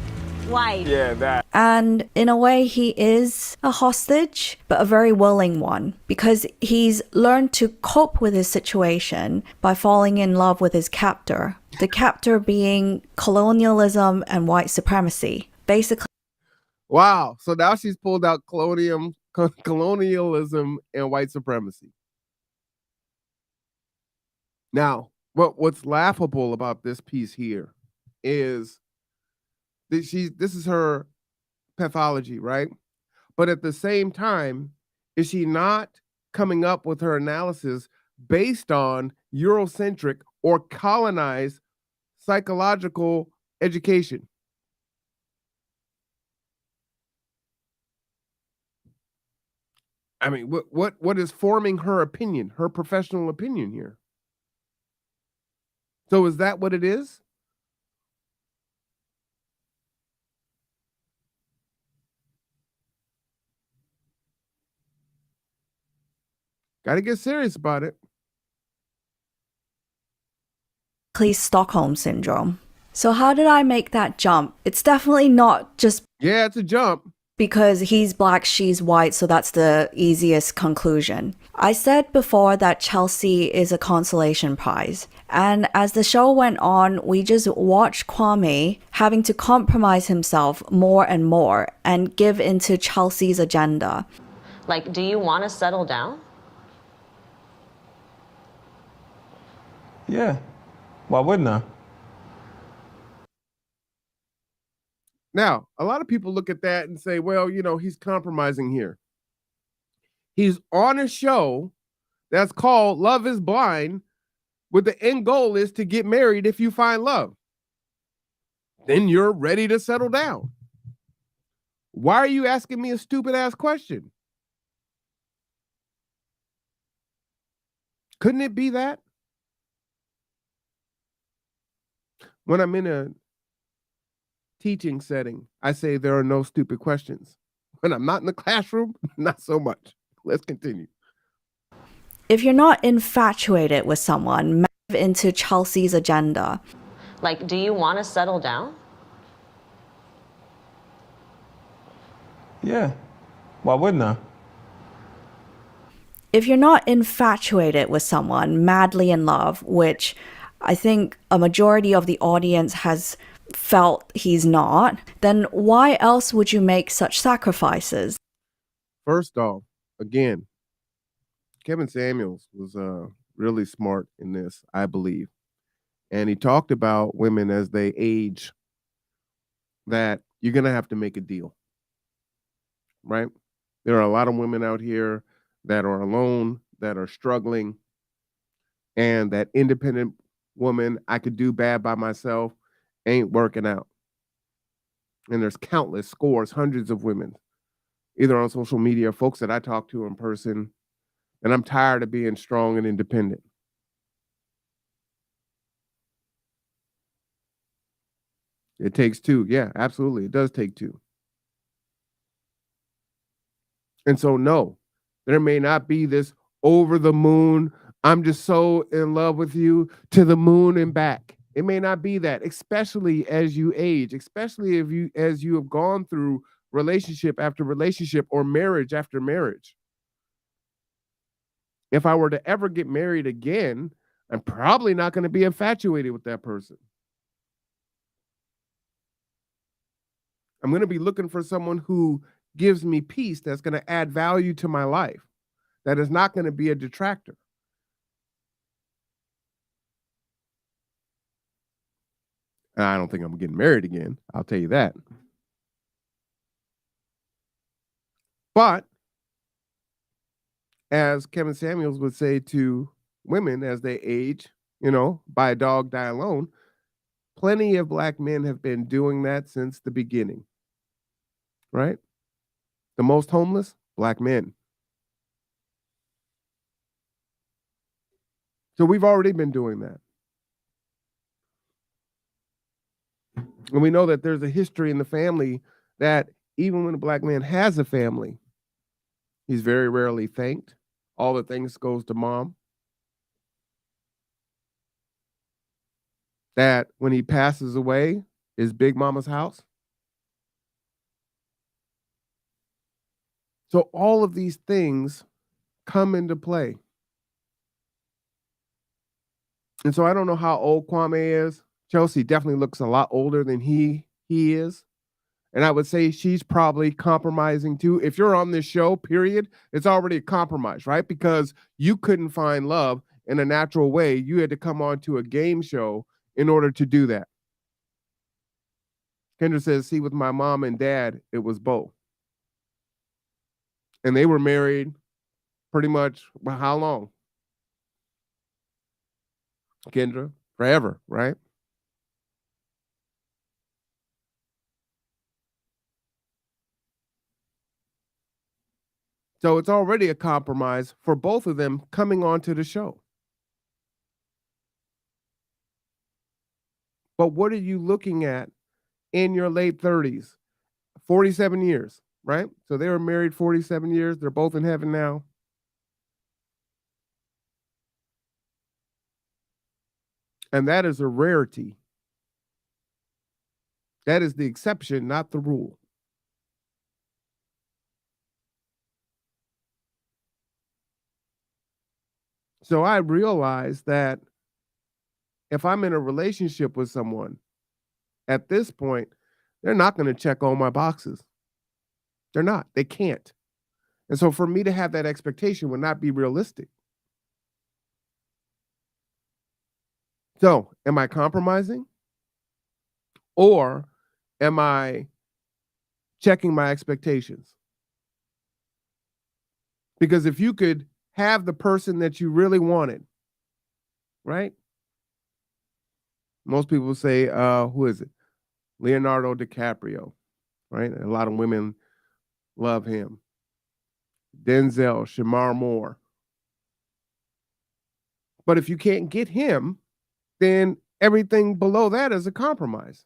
Speaker 7: Wife.
Speaker 5: Yeah, that.
Speaker 2: And in a way, he is a hostage, but a very willing one, because he's learned to cope with his situation by falling in love with his captor. The captor being colonialism and white supremacy. Basically,
Speaker 1: Wow. So now she's pulled out colonialism and white supremacy. Now, what's laughable about this piece here is that this is her pathology, right? But at the same time, is she not coming up with her analysis based on Eurocentric or colonized psychological education? I mean, what is forming her opinion, her professional opinion here? So is that what it is? Got to get serious about it.
Speaker 2: Stockholm syndrome. So how did I make that jump? It's definitely not just
Speaker 1: Yeah, it's a jump.
Speaker 2: because he's black, she's white, so that's the easiest conclusion. I said before that Chelsea is a consolation prize. And as the show went on, we just watched Kwame having to compromise himself more and more and give into Chelsea's agenda.
Speaker 6: Like, do you want to settle down?
Speaker 5: Yeah, why wouldn't I?
Speaker 1: Now, a lot of people look at that and say, well, you know, he's compromising here. He's on a show that's called Love is Blind, where the end goal is to get married if you find love. then you're ready to settle down. Why are you asking me a stupid ass question? Couldn't it be that? When I'm in a teaching setting, I say there are no stupid questions. When I'm not in the classroom, not so much. Let's continue.
Speaker 2: If you're not infatuated with someone, move into Chelsea's agenda.
Speaker 6: Like, do you want to settle down?
Speaker 5: Yeah. Why wouldn't I?
Speaker 2: If you're not infatuated with someone, madly in love, which I think a majority of the audience has felt he's not, then why else would you make such sacrifices?
Speaker 1: First off, again, Kevin Samuels was really smart in this, I believe. And he talked about women as they age, that you're going to have to make a deal, right? There are a lot of women out here that are alone, that are struggling, and that independent woman, I could do bad by myself, ain't working out. And there's countless scores, hundreds of women, either on social media, folks that I talk to in person, and I'm tired of being strong and independent. It takes two. Yeah, absolutely. It does take two. And so, no, there may not be this over the moon, I'm just so in love with you, to the moon and back. It may not be that, especially as you age, especially as you have gone through relationship after relationship or marriage after marriage. If I were to ever get married again, I'm probably not going to be infatuated with that person. I'm going to be looking for someone who gives me peace, that's going to add value to my life, that is not going to be a detractor. And I don't think I'm getting married again. I'll tell you that. But as Kevin Samuels would say to women as they age, buy a dog, die alone, plenty of black men have been doing that since the beginning, right? The most homeless, black men. So we've already been doing that. And we know that there's a history in the family that even when a black man has a family, he's very rarely thanked. All the things goes to mom. That when he passes away is Big Mama's house. So all of these things come into play. And so I don't know how old Kwame is. Chelsea definitely looks a lot older than he is. And I would say she's probably compromising too. If you're on this show, period, it's already a compromise, right? Because you couldn't find love in a natural way. You had to come on to a game show in order to do that. Kendra says, see, with my mom and dad, it was both. And they were married pretty much, well, how long? Kendra, forever, right? So it's already a compromise for both of them coming onto the show. But what are you looking at in your late 30s? 47 years, right? So they were married 47 years. They're both in heaven now. And that is a rarity. That is the exception, not the rule. So I realized that if I'm in a relationship with someone, at this point, they're not going to check all my boxes. They're not. They can't. And so for me to have that expectation would not be realistic. So am I compromising? Or am I checking my expectations? Because if you could have the person that you really wanted, right? Most people say, who is it? Leonardo DiCaprio, right? A lot of women love him. Denzel, Shamar Moore. But if you can't get him, then everything below that is a compromise.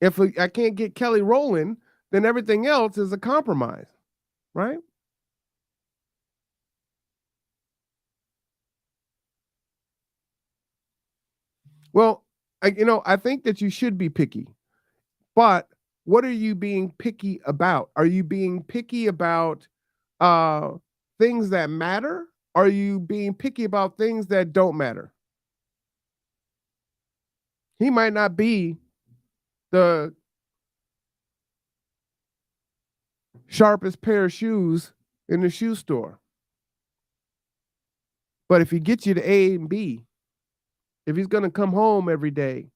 Speaker 1: If I can't get Kelly Rowland, then everything else is a compromise, right? Well, I think that you should be picky, but what are you being picky about? Are you being picky about things that matter? Are you being picky about things that don't matter? He might not be the sharpest pair of shoes in the shoe store. But if he gets you to A and B, if he's going to come home every day,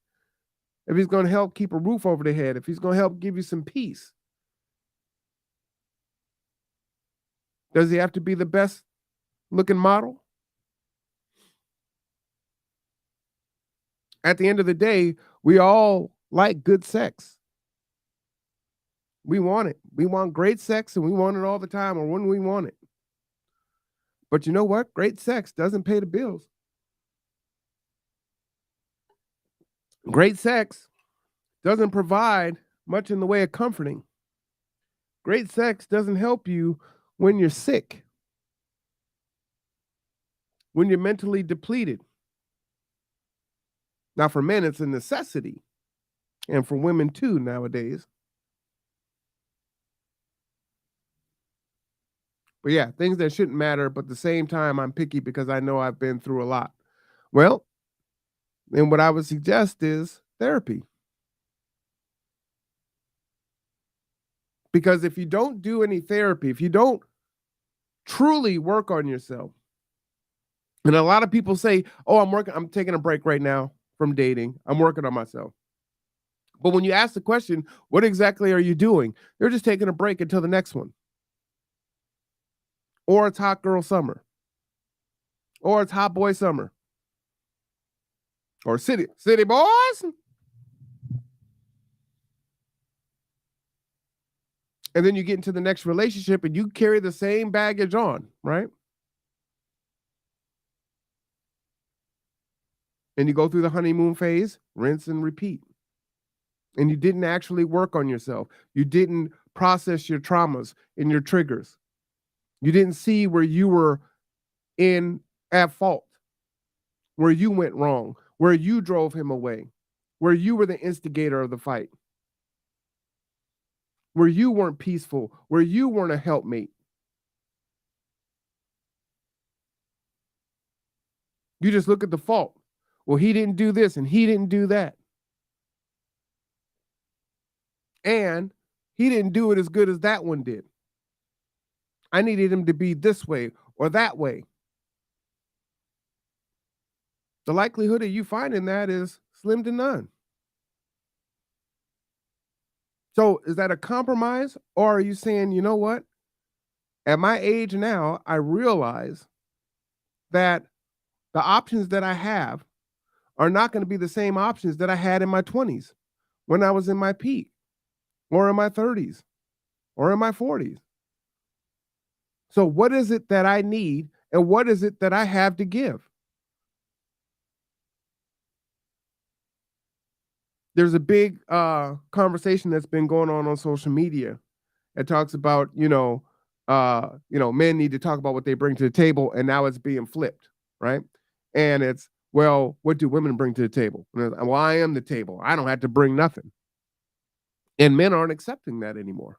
Speaker 1: if he's going to help keep a roof over the head, if he's going to help give you some peace, does he have to be the best looking model? At the end of the day, we all like good sex. We want it. We want great sex, and we want it all the time or when we want it. But you know what? Great sex doesn't pay the bills. Great sex doesn't provide much in the way of comforting. Great sex doesn't help you when you're sick, when you're mentally depleted. Now, for men, it's a necessity, and for women too nowadays. But yeah, things that shouldn't matter, but at the same time, I'm picky because I know I've been through a lot. Well, and what I would suggest is therapy. Because if you don't do any therapy, if you don't truly work on yourself, and a lot of people say, oh, I'm taking a break right now from dating. I'm working on myself. But when you ask the question, what exactly are you doing? They're just taking a break until the next one. Or it's hot girl summer. Or it's hot boy summer. Or city boys. And then you get into the next relationship and you carry the same baggage on, right? And you go through the honeymoon phase, rinse and repeat. And you didn't actually work on yourself. You didn't process your traumas and your triggers. You didn't see where you were at fault, where you went wrong, where you drove him away, where you were the instigator of the fight, where you weren't peaceful, where you weren't a helpmate. You just look at the fault. Well, he didn't do this and he didn't do that. And he didn't do it as good as that one did. I needed him to be this way or that way. The likelihood of you finding that is slim to none. So is that a compromise, or are you saying, you know what? At my age now, I realize that the options that I have are not going to be the same options that I had in my 20s, when I was in my peak, or in my 30s, or in my 40s. So what is it that I need, and what is it that I have to give? There's a big conversation that's been going on social media. It talks about, men need to talk about what they bring to the table, and now it's being flipped, right? And it's, well, what do women bring to the table? Well, I am the table. I don't have to bring nothing. And men aren't accepting that anymore.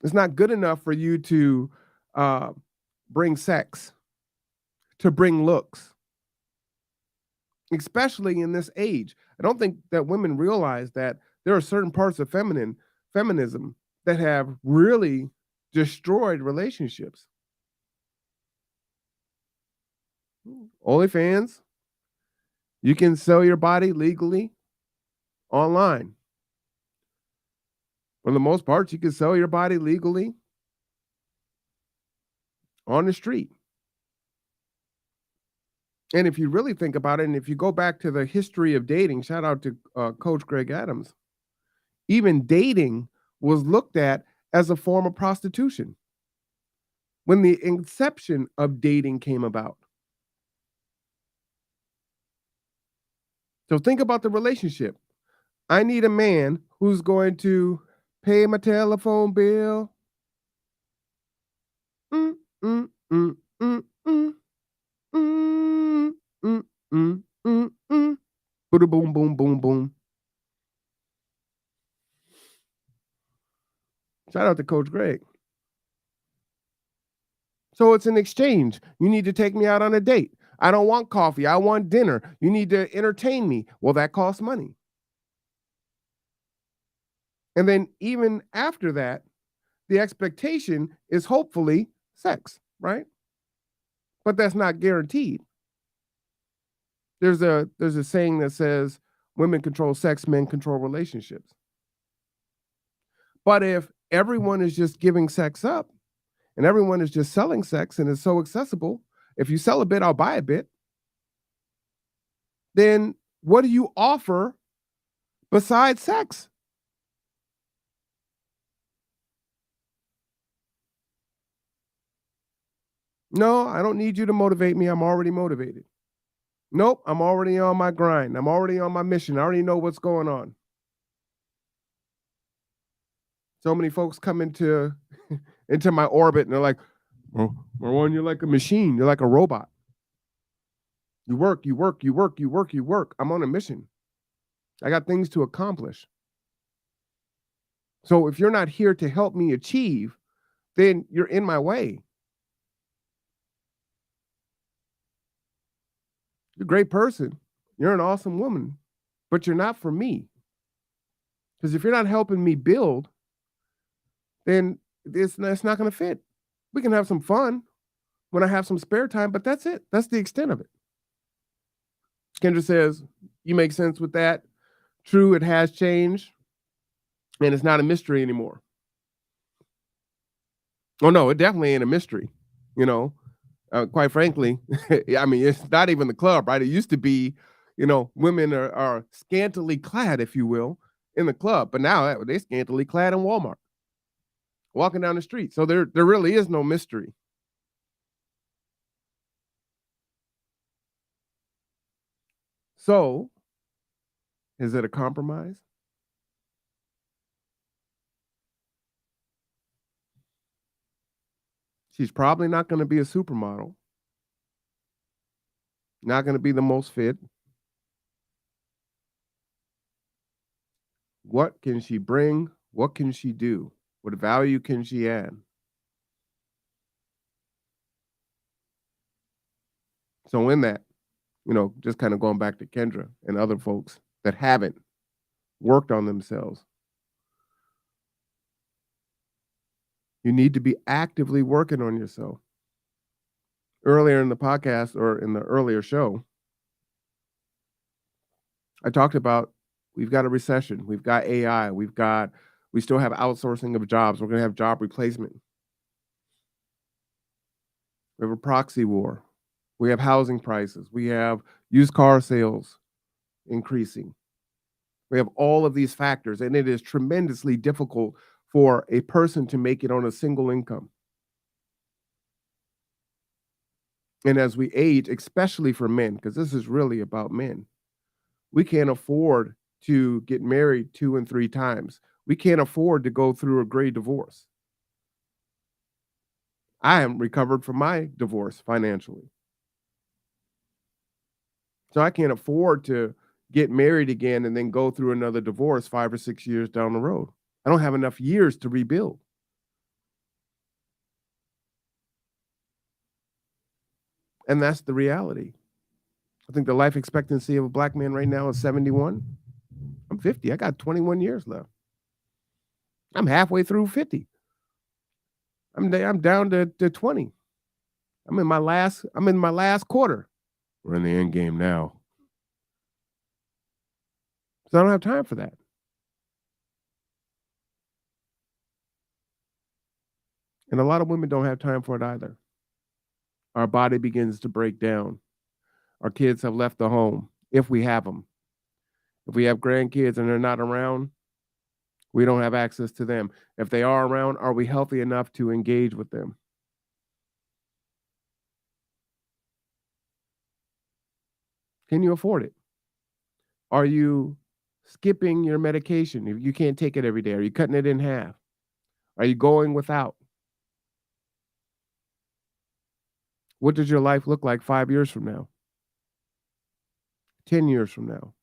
Speaker 1: It's not good enough for you to bring sex, to bring looks, especially in this age. I don't think that women realize that there are certain parts of feminism that have really destroyed relationships. OnlyFans, you can sell your body legally online. For the most part, you can sell your body legally on the street. And if you really think about it, and if you go back to the history of dating, shout out to Coach Greg Adams, even dating was looked at as a form of prostitution when the inception of dating came about. So think about the relationship. I need a man who's going to pay my telephone bill. Mm, mm, mm, mm, mm, mm, mm, mm, mm, mm. Boom, boom, boom, boom, boom. Shout out to Coach Greg. So it's an exchange. You need to take me out on a date. I don't want coffee. I want dinner. You need to entertain me. Well, that costs money. And then even after that, the expectation is hopefully sex, right? But that's not guaranteed. There's a saying that says women control sex, men control relationships. But if everyone is just giving sex up and everyone is just selling sex and it's so accessible, if you sell a bit, I'll buy a bit. Then what do you offer besides sex? No, I don't need you to motivate me. I'm already motivated. Nope, I'm already on my grind. I'm already on my mission. I already know what's going on. So many folks come into my orbit and they're like, well, Marwan, you're like a machine. You're like a robot. You work, you work, you work, you work, you work. I'm on a mission. I got things to accomplish. So if you're not here to help me achieve, then you're in my way. You're a great person. You're an awesome woman, but you're not for me. Because if you're not helping me build, then it's not going to fit. We can have some fun when I have some spare time, but that's it. That's the extent of it. Kendra says, you make sense with that. True, it has changed, and it's not a mystery anymore. Oh, no, it definitely ain't a mystery. You know, quite frankly, I mean, it's not even the club, right? It used to be, women are scantily clad, if you will, in the club, but now they're scantily clad in Walmart, walking down the street. So there really is no mystery. So, is it a compromise? She's probably not going to be a supermodel. Not going to be the most fit. What can she bring? What can she do? What value can she add? So in that, just kind of going back to Kendra and other folks that haven't worked on themselves, you need to be actively working on yourself. Earlier in the podcast or in the earlier show, I talked about we've got a recession, we've got AI, we still have outsourcing of jobs, we're going to have job replacement. We have a proxy war. We have housing prices. We have used car sales increasing. We have all of these factors, and it is tremendously difficult for a person to make it on a single income. And as we age, especially for men, because this is really about men, we can't afford to get married 2 and 3 times. We can't afford to go through a great divorce. I am recovered from my divorce financially. So I can't afford to get married again and then go through another divorce 5 or 6 years down the road. I don't have enough years to rebuild. And that's the reality. I think the life expectancy of a black man right now is 71. I'm 50. I got 21 years left. I'm halfway through 50. I'm down to 20. I'm in my last quarter. We're in the end game now. So I don't have time for that. And a lot of women don't have time for it either. Our body begins to break down. Our kids have left the home, if we have them. If we have grandkids and they're not around, we don't have access to them. If they are around, are we healthy enough to engage with them? Can you afford it? Are you skipping your medication if you can't take it every day? Are you cutting it in half? Are you going without? What does your life look like 5 years from now? 10 years from now?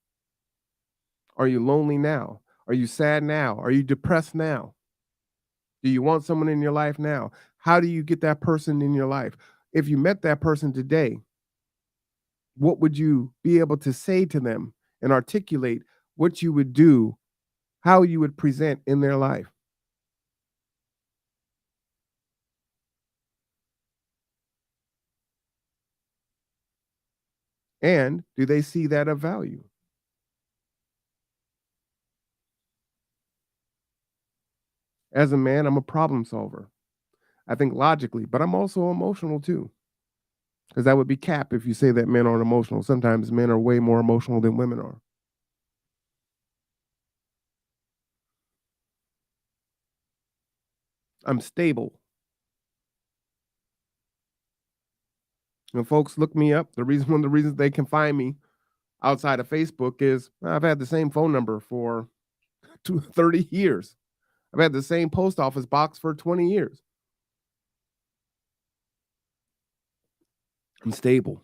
Speaker 1: Are you lonely now? Are you sad now? Are you depressed now? Do you want someone in your life now? How do you get that person in your life? If you met that person today, what would you be able to say to them and articulate what you would do, how you would present in their life? And do they see that of value? As a man, I'm a problem solver. I think logically, but I'm also emotional too. Because that would be cap if you say that men aren't emotional. Sometimes men are way more emotional than women are. I'm stable. When folks look me up, one of the reasons they can find me outside of Facebook is I've had the same phone number for 30 years. I've had the same post office box for 20 years. I'm stable.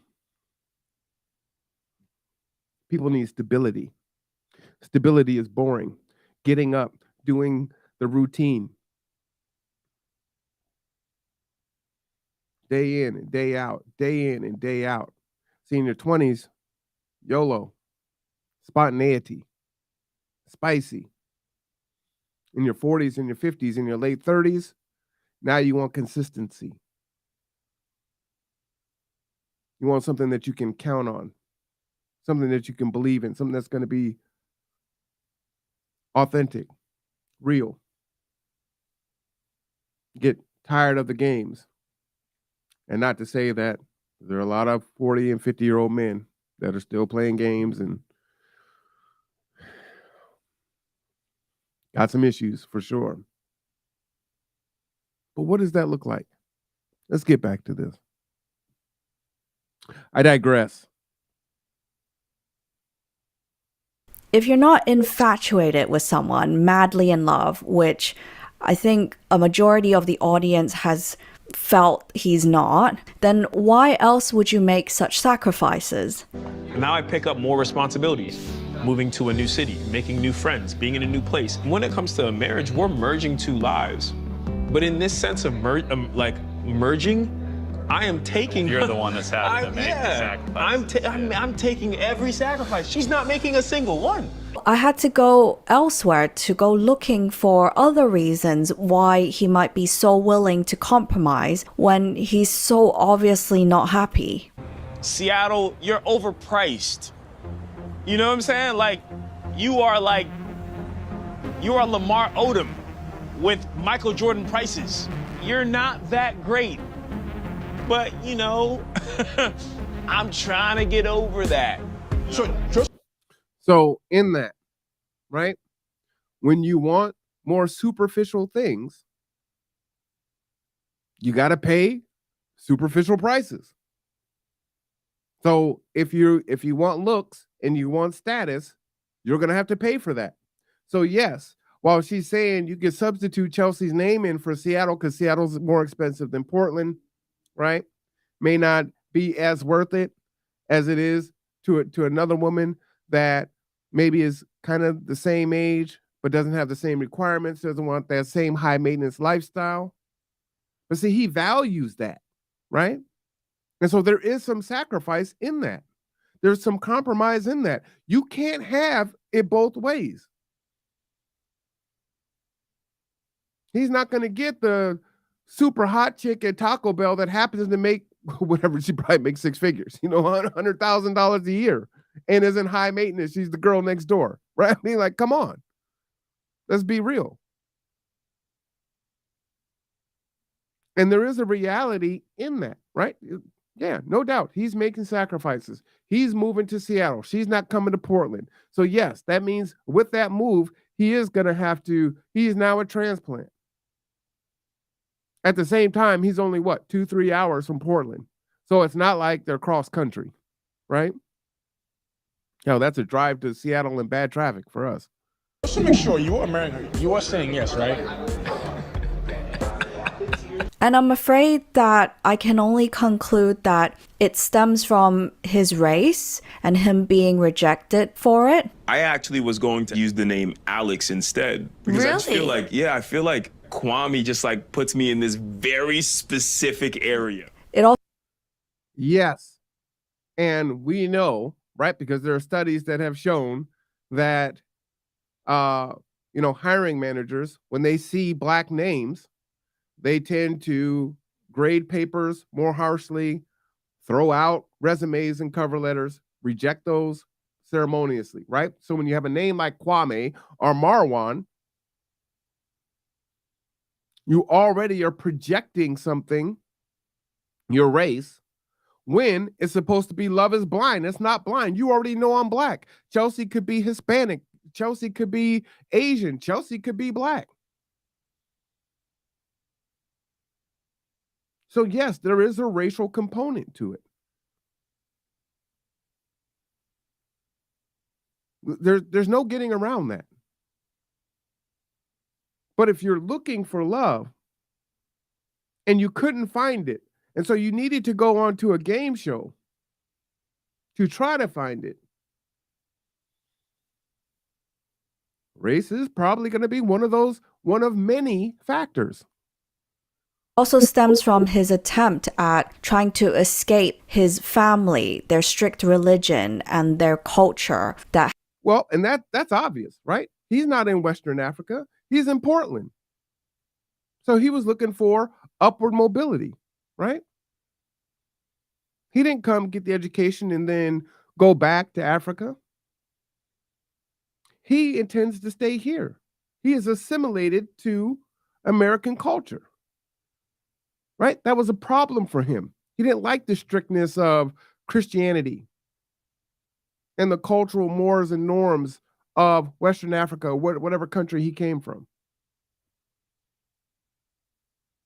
Speaker 1: People need stability. Stability is boring. Getting up, doing the routine. Day in and day out, day in and day out. See, in your 20s, YOLO, spontaneity, spicy. In your 40s, in your 50s, in your late 30s, now you want consistency. You want something that you can count on, something that you can believe in, something that's going to be authentic, real. Get tired of the games. And not to say that there are a lot of 40 and 50-year-old men that are still playing games and got some issues for sure. But what does that look like? Let's get back to this. I digress.
Speaker 2: If you're not infatuated with someone, madly in love, which I think a majority of the audience has felt he's not, then why else would you make such sacrifices?
Speaker 3: Now I pick up more responsibilities, moving to a new city, making new friends, being in a new place. When it comes to a marriage, we're merging two lives. But in this sense of merging, I am taking.
Speaker 8: You're the one that's having to make the sacrifice.
Speaker 3: I'm taking every sacrifice. She's not making a single one.
Speaker 2: I had to go elsewhere to go looking for other reasons why he might be so willing to compromise when he's so obviously not happy.
Speaker 3: Seattle, you're overpriced. You know what I'm saying? Like, you are Lamar Odom with Michael Jordan prices. You're not that great. But, you know, I'm trying to get over that.
Speaker 1: So in that, right, when you want more superficial things, you got to pay superficial prices. So if you want looks and you want status, you're going to have to pay for that. So yes, while she's saying you can substitute Chelsea's name in for Seattle because Seattle's more expensive than Portland, right? May not be as worth it as it is to another woman that maybe is kind of the same age, but doesn't have the same requirements, doesn't want that same high maintenance lifestyle. But see, he values that, right? And so there is some sacrifice in that. There's some compromise in that. You can't have it both ways. He's not going to get the super hot chick at Taco Bell that happens to make whatever, she probably makes six figures, you know, $100,000 a year and isn't high maintenance. She's the girl next door, right? I mean, like, come on. Let's be real. And there is a reality in that, right? Yeah, no doubt. He's making sacrifices. He's moving to Seattle. She's not coming to Portland. So yes, that means with that move, he is going to have to, he's now a transplant. At the same time, he's only what, 2-3 hours from Portland. So it's not like they're cross country, right? No, that's a drive to Seattle in bad traffic for us.
Speaker 9: Just to make sure, you are American. You are saying yes, right?
Speaker 2: And I'm afraid that I can only conclude that it stems from his race and him being rejected for it.
Speaker 3: I actually was going to use the name Alex instead. Because I just feel like, I feel like Kwame just like puts me in this very specific area.
Speaker 2: It also
Speaker 1: Yes. And we know, right, because there are studies that have shown that, hiring managers, when they see Black names, they tend to grade papers more harshly, throw out resumes and cover letters, reject those ceremoniously, right? So when you have a name like Kwame or Marwan, you already are projecting something, your race, when it's supposed to be love is blind. It's not blind. You already know I'm Black. Chelsea could be Hispanic. Chelsea could be Asian. Chelsea could be Black. So yes, there is a racial component to it. There's no getting around that. But if you're looking for love and you couldn't find it, and so you needed to go on to a game show to try to find it, race is probably going to be one of many factors.
Speaker 2: also stems from his attempt at trying to escape his family, their strict religion, and their culture.
Speaker 1: And that's obvious, right? He's not in Western Africa. He's in Portland. So he was looking for upward mobility, right? He didn't come get the education and then go back to Africa. He intends to stay here. He is assimilated to American culture. Right? That was a problem for him. He didn't like the strictness of Christianity and the cultural mores and norms of Western Africa, whatever country he came from.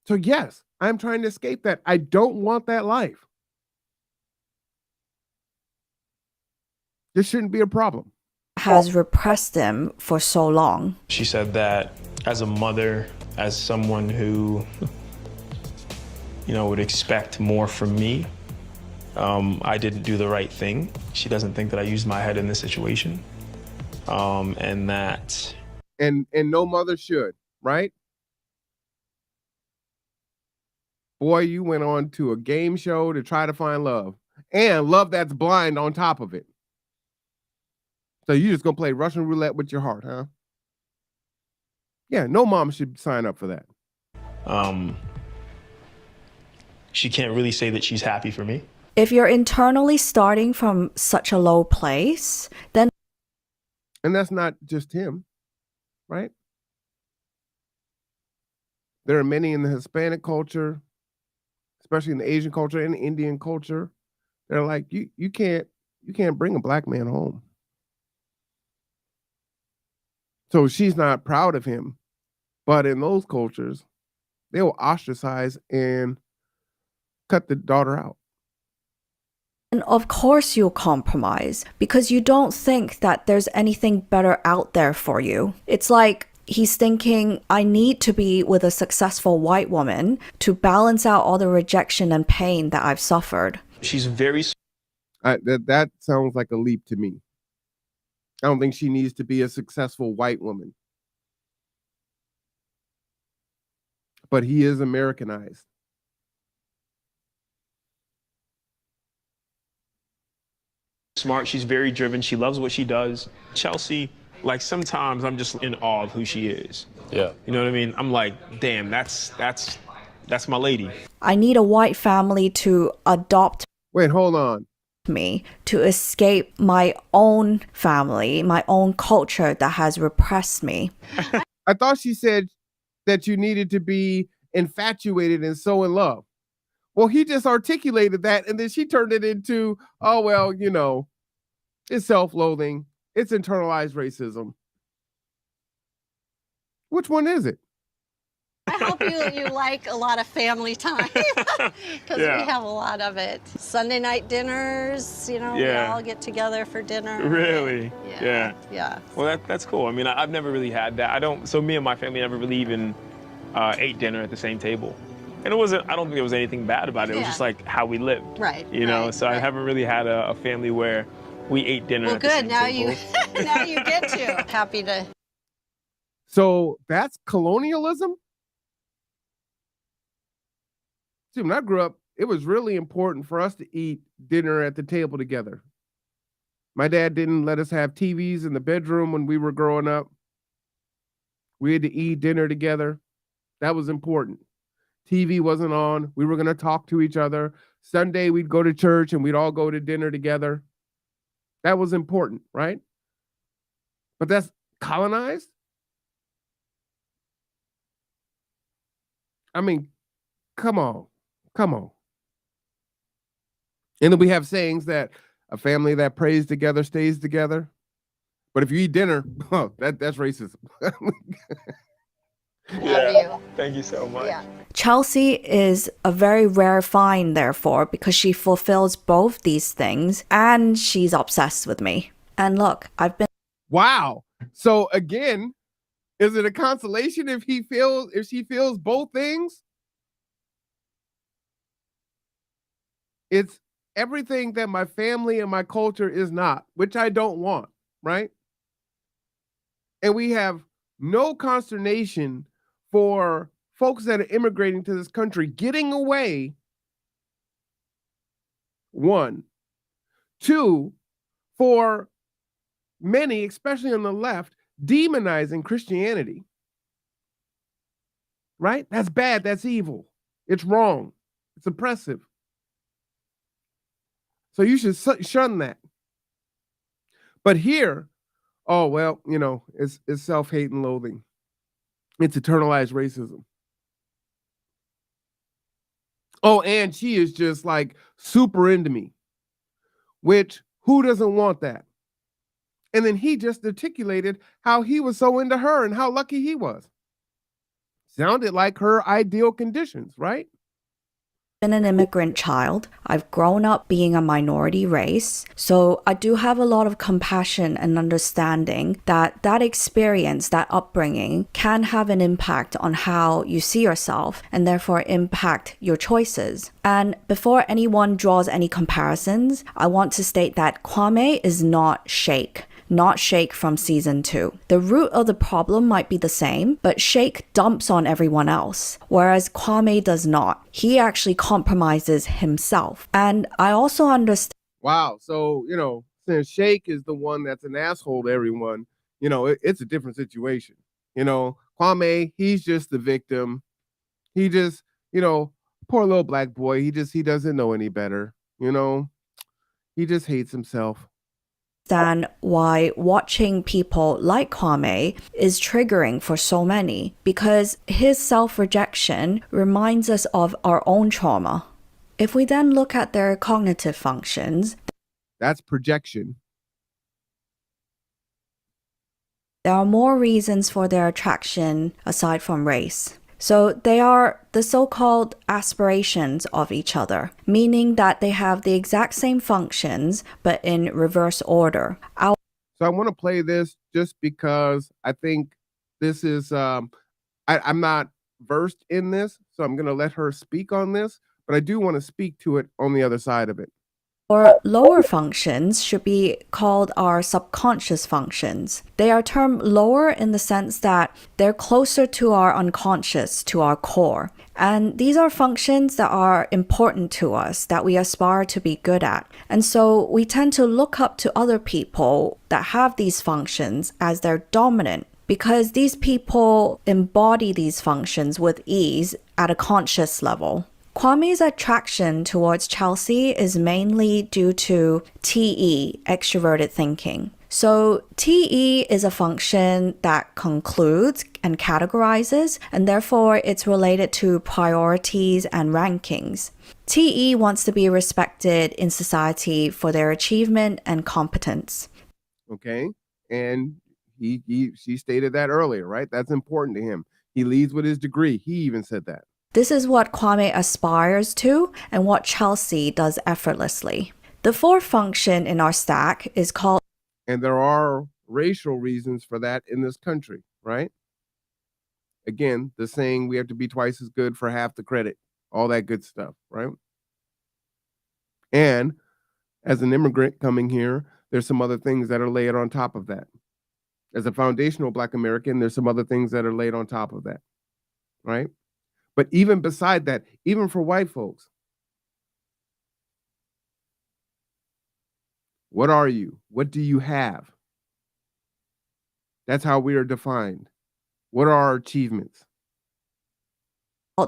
Speaker 1: So yes, I'm trying to escape that. I don't want that life. This shouldn't be a problem.
Speaker 2: Has repressed him for so long.
Speaker 8: She said that as a mother, as someone who would expect more from me. I didn't do the right thing. She doesn't think that I used my head in this situation. And
Speaker 1: no mother should, right? Boy, you went on to a game show to try to find love. And love that's blind on top of it. So you just gonna play Russian roulette with your heart, huh? Yeah, no mom should sign up for that.
Speaker 8: She can't really say that she's happy for me.
Speaker 2: If you're internally starting from such a low place, then...
Speaker 1: And that's not just him, right? There are many in the Hispanic culture, especially in the Asian culture and the Indian culture. They're like, you can't bring a Black man home. So she's not proud of him. But in those cultures, they will ostracize and cut the daughter out.
Speaker 2: And of course you'll compromise because you don't think that there's anything better out there for you. It's like he's thinking, I need to be with a successful white woman to balance out all the rejection and pain that I've suffered.
Speaker 8: She's very...
Speaker 1: That sounds like a leap to me. I don't think she needs to be a successful white woman. But he is Americanized.
Speaker 8: Smart, she's very driven, she loves what she does. Chelsea, like sometimes I'm just in awe of who she is. Yeah. You know what I mean? I'm like, damn, that's my lady.
Speaker 2: I need a white family to adopt.
Speaker 1: Wait, hold on.
Speaker 2: Me to escape my own family, my own culture that has repressed me.
Speaker 1: I thought she said that you needed to be infatuated and so in love. Well, he just articulated that, and then she turned it into, oh, well, it's self-loathing. It's internalized racism. Which one is it?
Speaker 10: I hope you like a lot of family time because we have a lot of it. Sunday night dinners, we all get together for dinner.
Speaker 3: Really?
Speaker 10: Yeah.
Speaker 3: Well, that's cool. I mean, I've never really had that. So me and my family never really even ate dinner at the same table. And I don't think there was anything bad about it. It was just like how we lived.
Speaker 10: Right.
Speaker 3: So I haven't really had a family where we ate dinner at the same table.
Speaker 10: Now you get to. Happy to.
Speaker 1: So that's colonialism? See, when I grew up, it was really important for us to eat dinner at the table together. My dad didn't let us have TVs in the bedroom when we were growing up. We had to eat dinner together. That was important. TV wasn't on. We were going to talk to each other. Sunday, we'd go to church and we'd all go to dinner together. That was important, right? But that's colonized? I mean, come on. And then we have sayings that a family that prays together stays together. But if you eat dinner, that's racism.
Speaker 3: Thank you so much.
Speaker 10: Yeah.
Speaker 2: Chelsea is a very rare find, therefore, because she fulfills both these things and she's obsessed with me. And look, I've been.
Speaker 1: Wow. So again, is it a consolation if she feels both things? It's everything that my family and my culture is not, which I don't want, right? And we have no consternation for folks that are immigrating to this country getting away. One. Two, for many, especially on the left, demonizing Christianity. Right? That's bad. That's evil. It's wrong. It's oppressive. So you should shun that. But here, oh, well, it's self-hate and loathing. It's internalized racism. Oh, and she is just like super into me, which who doesn't want that? And then he just articulated how he was so into her and how lucky he was. Sounded like her ideal conditions, right?
Speaker 2: Been an immigrant child. I've grown up being a minority race. So I do have a lot of compassion and understanding that experience, that upbringing can have an impact on how you see yourself and therefore impact your choices. And before anyone draws any comparisons, I want to state that Kwame is not Shake from season 2. The root of the problem might be the same, but Shake dumps on everyone else, whereas Kwame does not. He actually compromises himself. And I also understand.
Speaker 1: Wow. So, since Shake is the one that's an asshole to everyone, it's a different situation. Kwame, he's just the victim. He just, poor little black boy. He doesn't know any better. He just hates himself.
Speaker 2: Understand why watching people like Kwame is triggering for so many, because his self-rejection reminds us of our own trauma. If we then look at their cognitive functions,
Speaker 1: that's projection.
Speaker 2: There are more reasons for their attraction aside from race. So they are the so-called aspirations of each other, meaning that they have the exact same functions, but in reverse order.
Speaker 1: So I want to play this just because I think this is, I'm not versed in this, so I'm going to let her speak on this, but I do want to speak to it on the other side of it.
Speaker 2: Or lower functions should be called our subconscious functions. They are termed lower in the sense that they're closer to our unconscious, to our core. And these are functions that are important to us, that we aspire to be good at. And so we tend to look up to other people that have these functions as their dominant, because these people embody these functions with ease at a conscious level. Kwame's attraction towards Chelsea is mainly due to TE, extroverted thinking. So TE is a function that concludes and categorizes, and therefore it's related to priorities and rankings. TE wants to be respected in society for their achievement and competence.
Speaker 1: Okay. And she stated that earlier, right? That's important to him. He leads with his degree. He even said that.
Speaker 2: This is what Kwame aspires to and what Chelsea does effortlessly. The fourth function in our stack is called,
Speaker 1: and there are racial reasons for that in this country, right? Again, the saying, we have to be twice as good for half the credit, all that good stuff, right? And as an immigrant coming here, there's some other things that are laid on top of that. As a foundational Black American, there's some other things that are laid on top of that, right? But even beside that, even for white folks, what are you? What do you have? That's how we are defined. What are our achievements?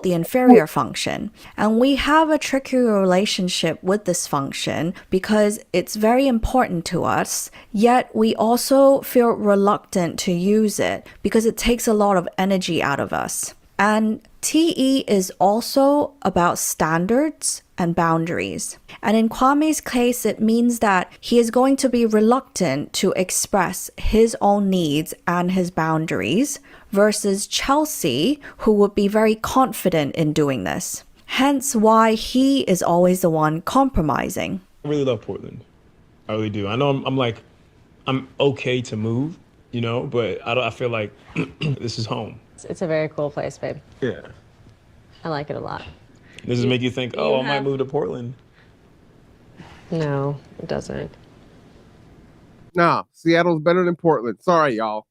Speaker 2: the inferior function. And we have a tricky relationship with this function because it's very important to us, yet we also feel reluctant to use it because it takes a lot of energy out of us. And TE is also about standards and boundaries. And in Kwame's case, it means that he is going to be reluctant to express his own needs and his boundaries versus Chelsea, who would be very confident in doing this. Hence why he is always the one compromising.
Speaker 8: I really love Portland. I really do. I know I'm okay to move, you know, but I feel like this is home.
Speaker 6: It's a very cool place, babe.
Speaker 8: Yeah.
Speaker 6: I like it a lot.
Speaker 8: Does it make you think, I might move to Portland?
Speaker 6: No, it doesn't.
Speaker 1: Nah, Seattle's better than Portland. Sorry, y'all.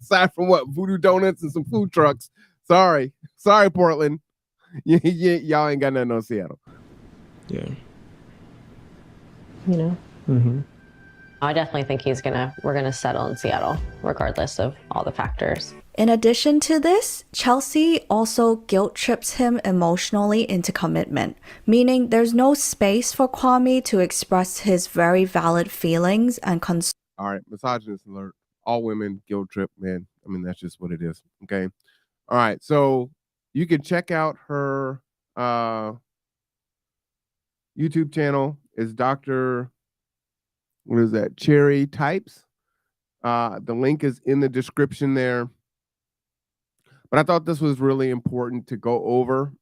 Speaker 1: Aside from what? Voodoo donuts and some food trucks. Sorry, Portland. Y'all ain't got nothing on Seattle.
Speaker 8: Yeah.
Speaker 6: You know?
Speaker 8: Mm-hmm.
Speaker 6: I definitely think we're gonna settle in Seattle, regardless of all the factors.
Speaker 2: In addition to this, Chelsea also guilt trips him emotionally into commitment, meaning there's no space for Kwame to express his very valid feelings and concerns.
Speaker 1: All right, misogynist alert. All women guilt trip, man. I mean, that's just what it is. Okay. All right. So you can check out her YouTube channel. Is Cherie Types. The link is in the description there. But I thought this was really important to go over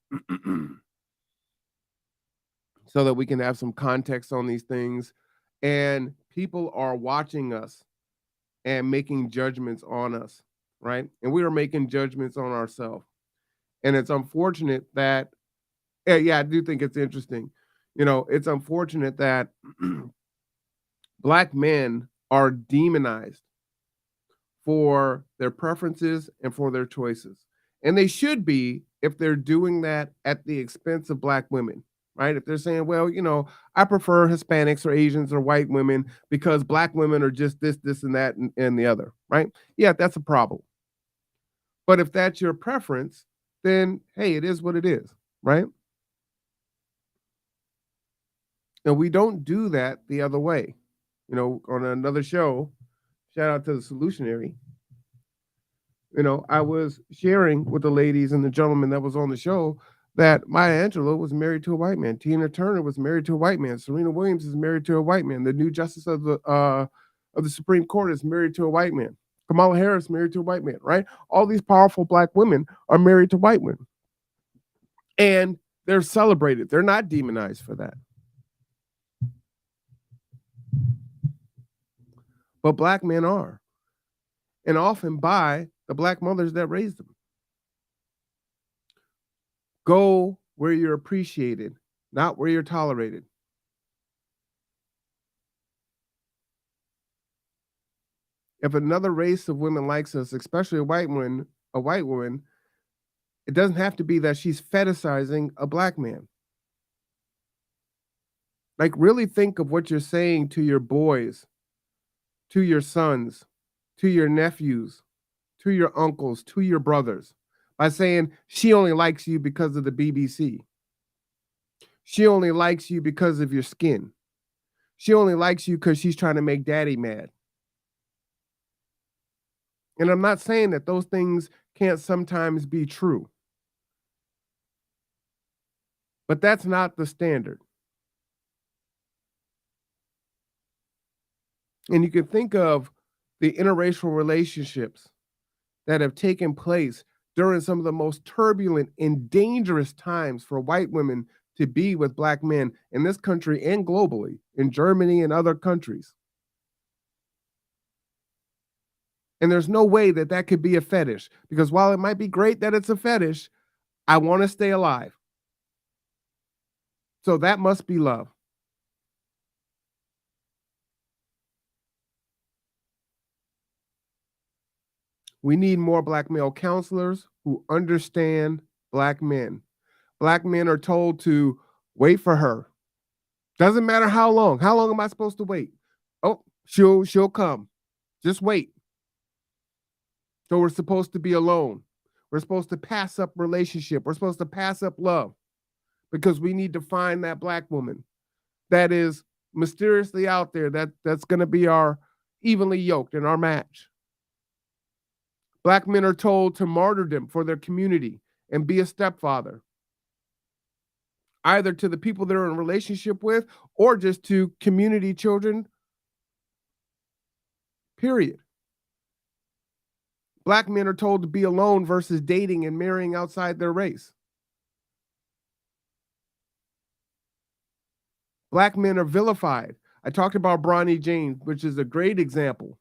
Speaker 1: so that we can have some context on these things. And people are watching us and making judgments on us, right? And we are making judgments on ourselves. And it's unfortunate that, yeah, I do think it's interesting. You know, it's unfortunate that Black men are demonized for their preferences and for their choices. And they should be if they're doing that at the expense of Black women, right? If they're saying, well, you know, I prefer Hispanics or Asians or white women because Black women are just this, and that, and the other, right? Yeah, that's a problem. But if that's your preference, then, hey, it is what it is, right? And we don't do that the other way. You know, on another show, shout out to the Solutionary. You know, I was sharing with the ladies and the gentlemen that was on the show that Maya Angelou was married to a white man. Tina Turner was married to a white man. Serena Williams is married to a white man. The new justice of the Supreme Court is married to a white man. Kamala Harris married to a white man, right? All these powerful Black women are married to white men. And they're celebrated. They're not demonized for that. But Black men are. And often by the Black mothers that raised them. Go where you're appreciated, not where you're tolerated. If another race of women likes us, especially a white woman, it doesn't have to be that she's fetishizing a Black man. Like, really think of what you're saying to your boys, to your sons, to your nephews, to your uncles, to your brothers, by saying she only likes you because of the BBC. She only likes you because of your skin. She only likes you because she's trying to make daddy mad. And I'm not saying that those things can't sometimes be true. But that's not the standard. And you can think of the interracial relationships that have taken place during some of the most turbulent and dangerous times for white women to be with black men in this country and globally, in Germany and other countries. And there's no way that that could be a fetish, because while it might be great that it's a fetish, I want to stay alive. So that must be love. We need more black male counselors who understand black men. Black men are told to wait for her. Doesn't matter how long. How long am I supposed to wait? Oh, she'll come. Just wait. So we're supposed to be alone. We're supposed to pass up relationship. We're supposed to pass up love because we need to find that black woman that is mysteriously out there that's going to be our evenly yoked in our match. Black men are told to martyrdom for their community and be a stepfather, either to the people they're in a relationship with or just to community children, period. Black men are told to be alone versus dating and marrying outside their race. Black men are vilified. I talked about Bronny James, which is a great example.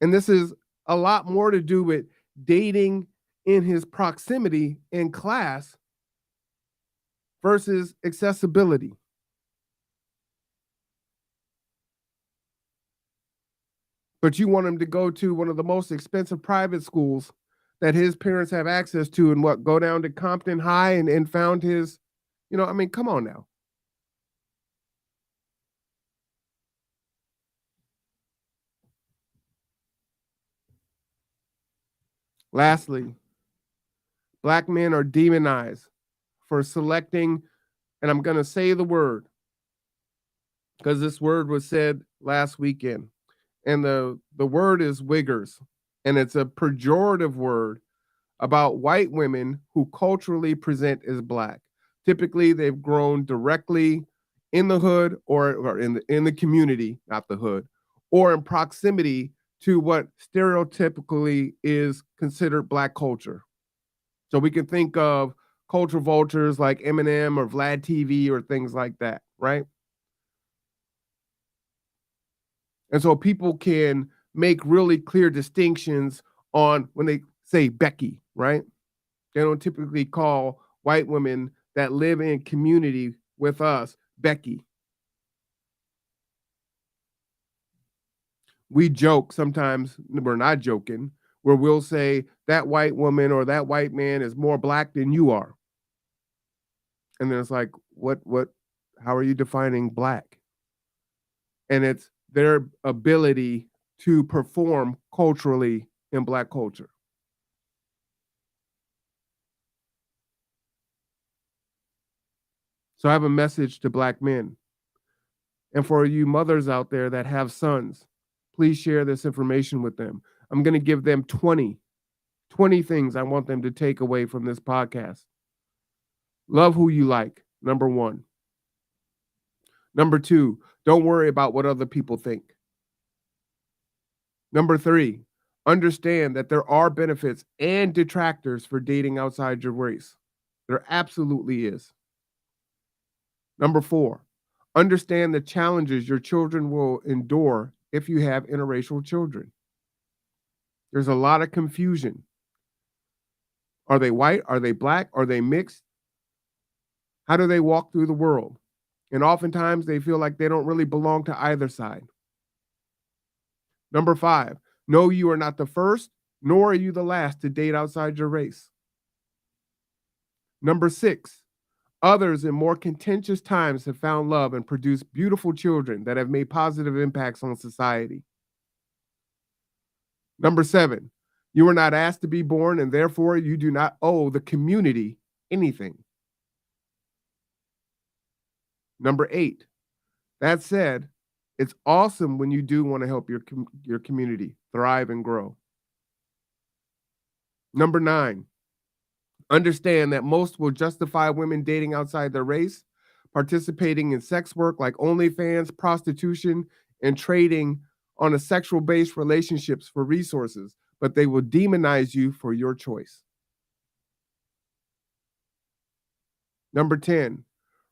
Speaker 1: And this is a lot more to do with dating in his proximity in class versus accessibility. But you want him to go to one of the most expensive private schools that his parents have access to and go down to Compton High and found his, I mean, come on now. Lastly, black men are demonized for selecting, and I'm going to say the word because this word was said last weekend, and the word is wiggers, and it's a pejorative word about white women who culturally present as black. Typically, they've grown directly in the hood or in the community, not the hood, or in proximity to what stereotypically is considered black culture. So we can think of culture vultures like Eminem or Vlad TV or things like that, right? And so people can make really clear distinctions on when they say Becky, right? They don't typically call white women that live in community with us Becky. We joke sometimes, we're not joking, where we'll say that white woman or that white man is more black than you are. And then it's like, how are you defining black? And it's their ability to perform culturally in black culture. So I have a message to black men. And for you mothers out there that have sons, please share this information with them. I'm going to give them 20 things I want them to take away from this podcast. Love who you like, number 1. Number 2, don't worry about what other people think. Number 3, understand that there are benefits and detractors for dating outside your race. There absolutely is. Number 4, understand the challenges your children will endure if you have interracial children. There's a lot of confusion. Are they white? Are they black? Are they mixed? How do they walk through the world? And oftentimes they feel like they don't really belong to either side. Number 5, no, you are not the first, nor are you the last to date outside your race. Number 6, others in more contentious times have found love and produced beautiful children that have made positive impacts on society. Number 7, you were not asked to be born, and therefore you do not owe the community anything. Number 8. That said, it's awesome when you do want to help your community thrive and grow. Number 9. Understand that most will justify women dating outside their race, participating in sex work like OnlyFans, prostitution, and trading on a sexual-based relationships for resources, but they will demonize you for your choice. Number 10,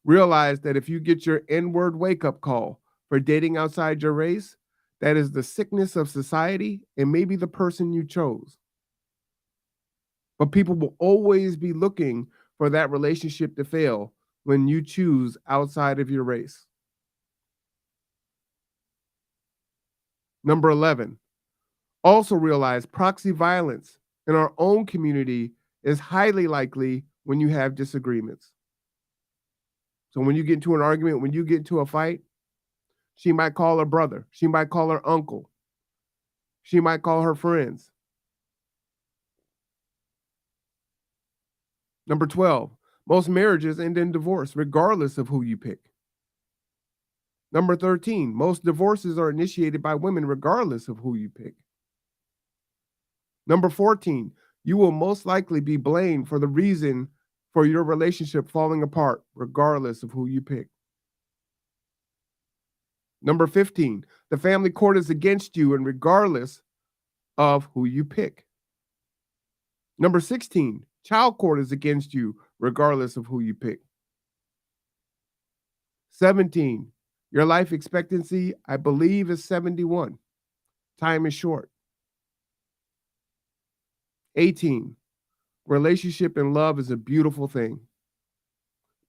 Speaker 1: realize that if you get your N-word wake-up call for dating outside your race, that is the sickness of society and maybe the person you chose. But people will always be looking for that relationship to fail when you choose outside of your race. Number 11, also realize proxy violence in our own community is highly likely when you have disagreements. So when you get into an argument, when you get into a fight, she might call her brother. She might call her uncle. She might call her friends. Number 12, most marriages end in divorce, regardless of who you pick. Number 13, most divorces are initiated by women, regardless of who you pick. Number 14, you will most likely be blamed for the reason for your relationship falling apart, regardless of who you pick. Number 15, the family court is against you and regardless of who you pick. Number 16, child court is against you regardless of who you pick. 17, your life expectancy, I believe, is 71. Time is short. 18, relationship and love is a beautiful thing,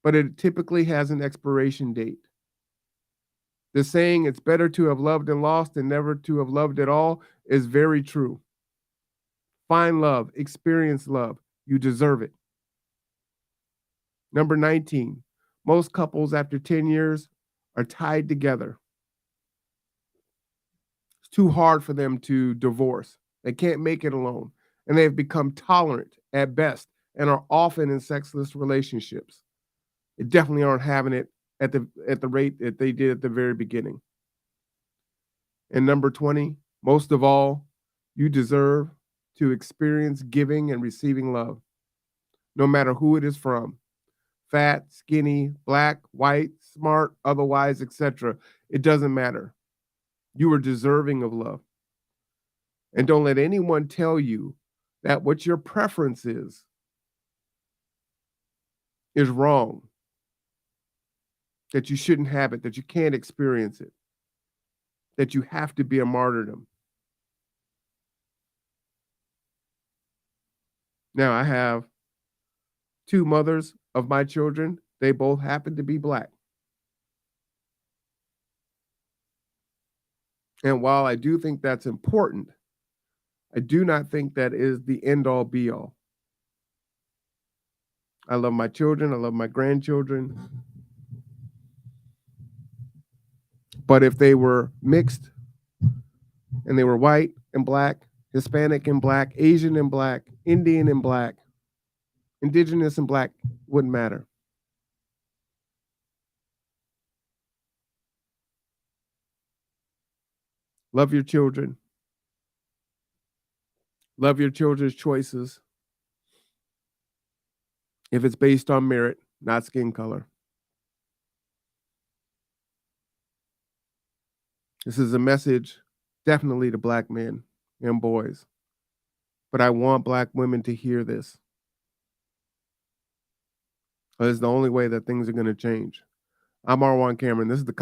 Speaker 1: but it typically has an expiration date. The saying, it's better to have loved and lost than never to have loved at all, is very true. Find love, experience love. You deserve it. Number 19, most couples after 10 years are tied together. It's too hard for them to divorce. They can't make it alone, and they have become tolerant at best and are often in sexless relationships. They definitely aren't having it at the rate that they did at the very beginning. And number 20, most of all, you deserve to experience giving and receiving love, no matter who it is from. Fat, skinny, black, white, smart, otherwise, etc. It doesn't matter. You are deserving of love. And don't let anyone tell you that what your preference is wrong, that you shouldn't have it, that you can't experience it, that you have to be a martyrdom. Now, I have 2 mothers of my children. They both happen to be black. And while I do think that's important, I do not think that is the end-all be-all. I love my children. I love my grandchildren. But if they were mixed and they were white and black, Hispanic and black, Asian and black, Indian and black, indigenous and black, wouldn't matter. Love your children. Love your children's choices. If it's based on merit, not skin color. This is a message definitely to black men and boys. But I want black women to hear this. It's the only way that things are going to change. I'm Marwan Cameron. This is the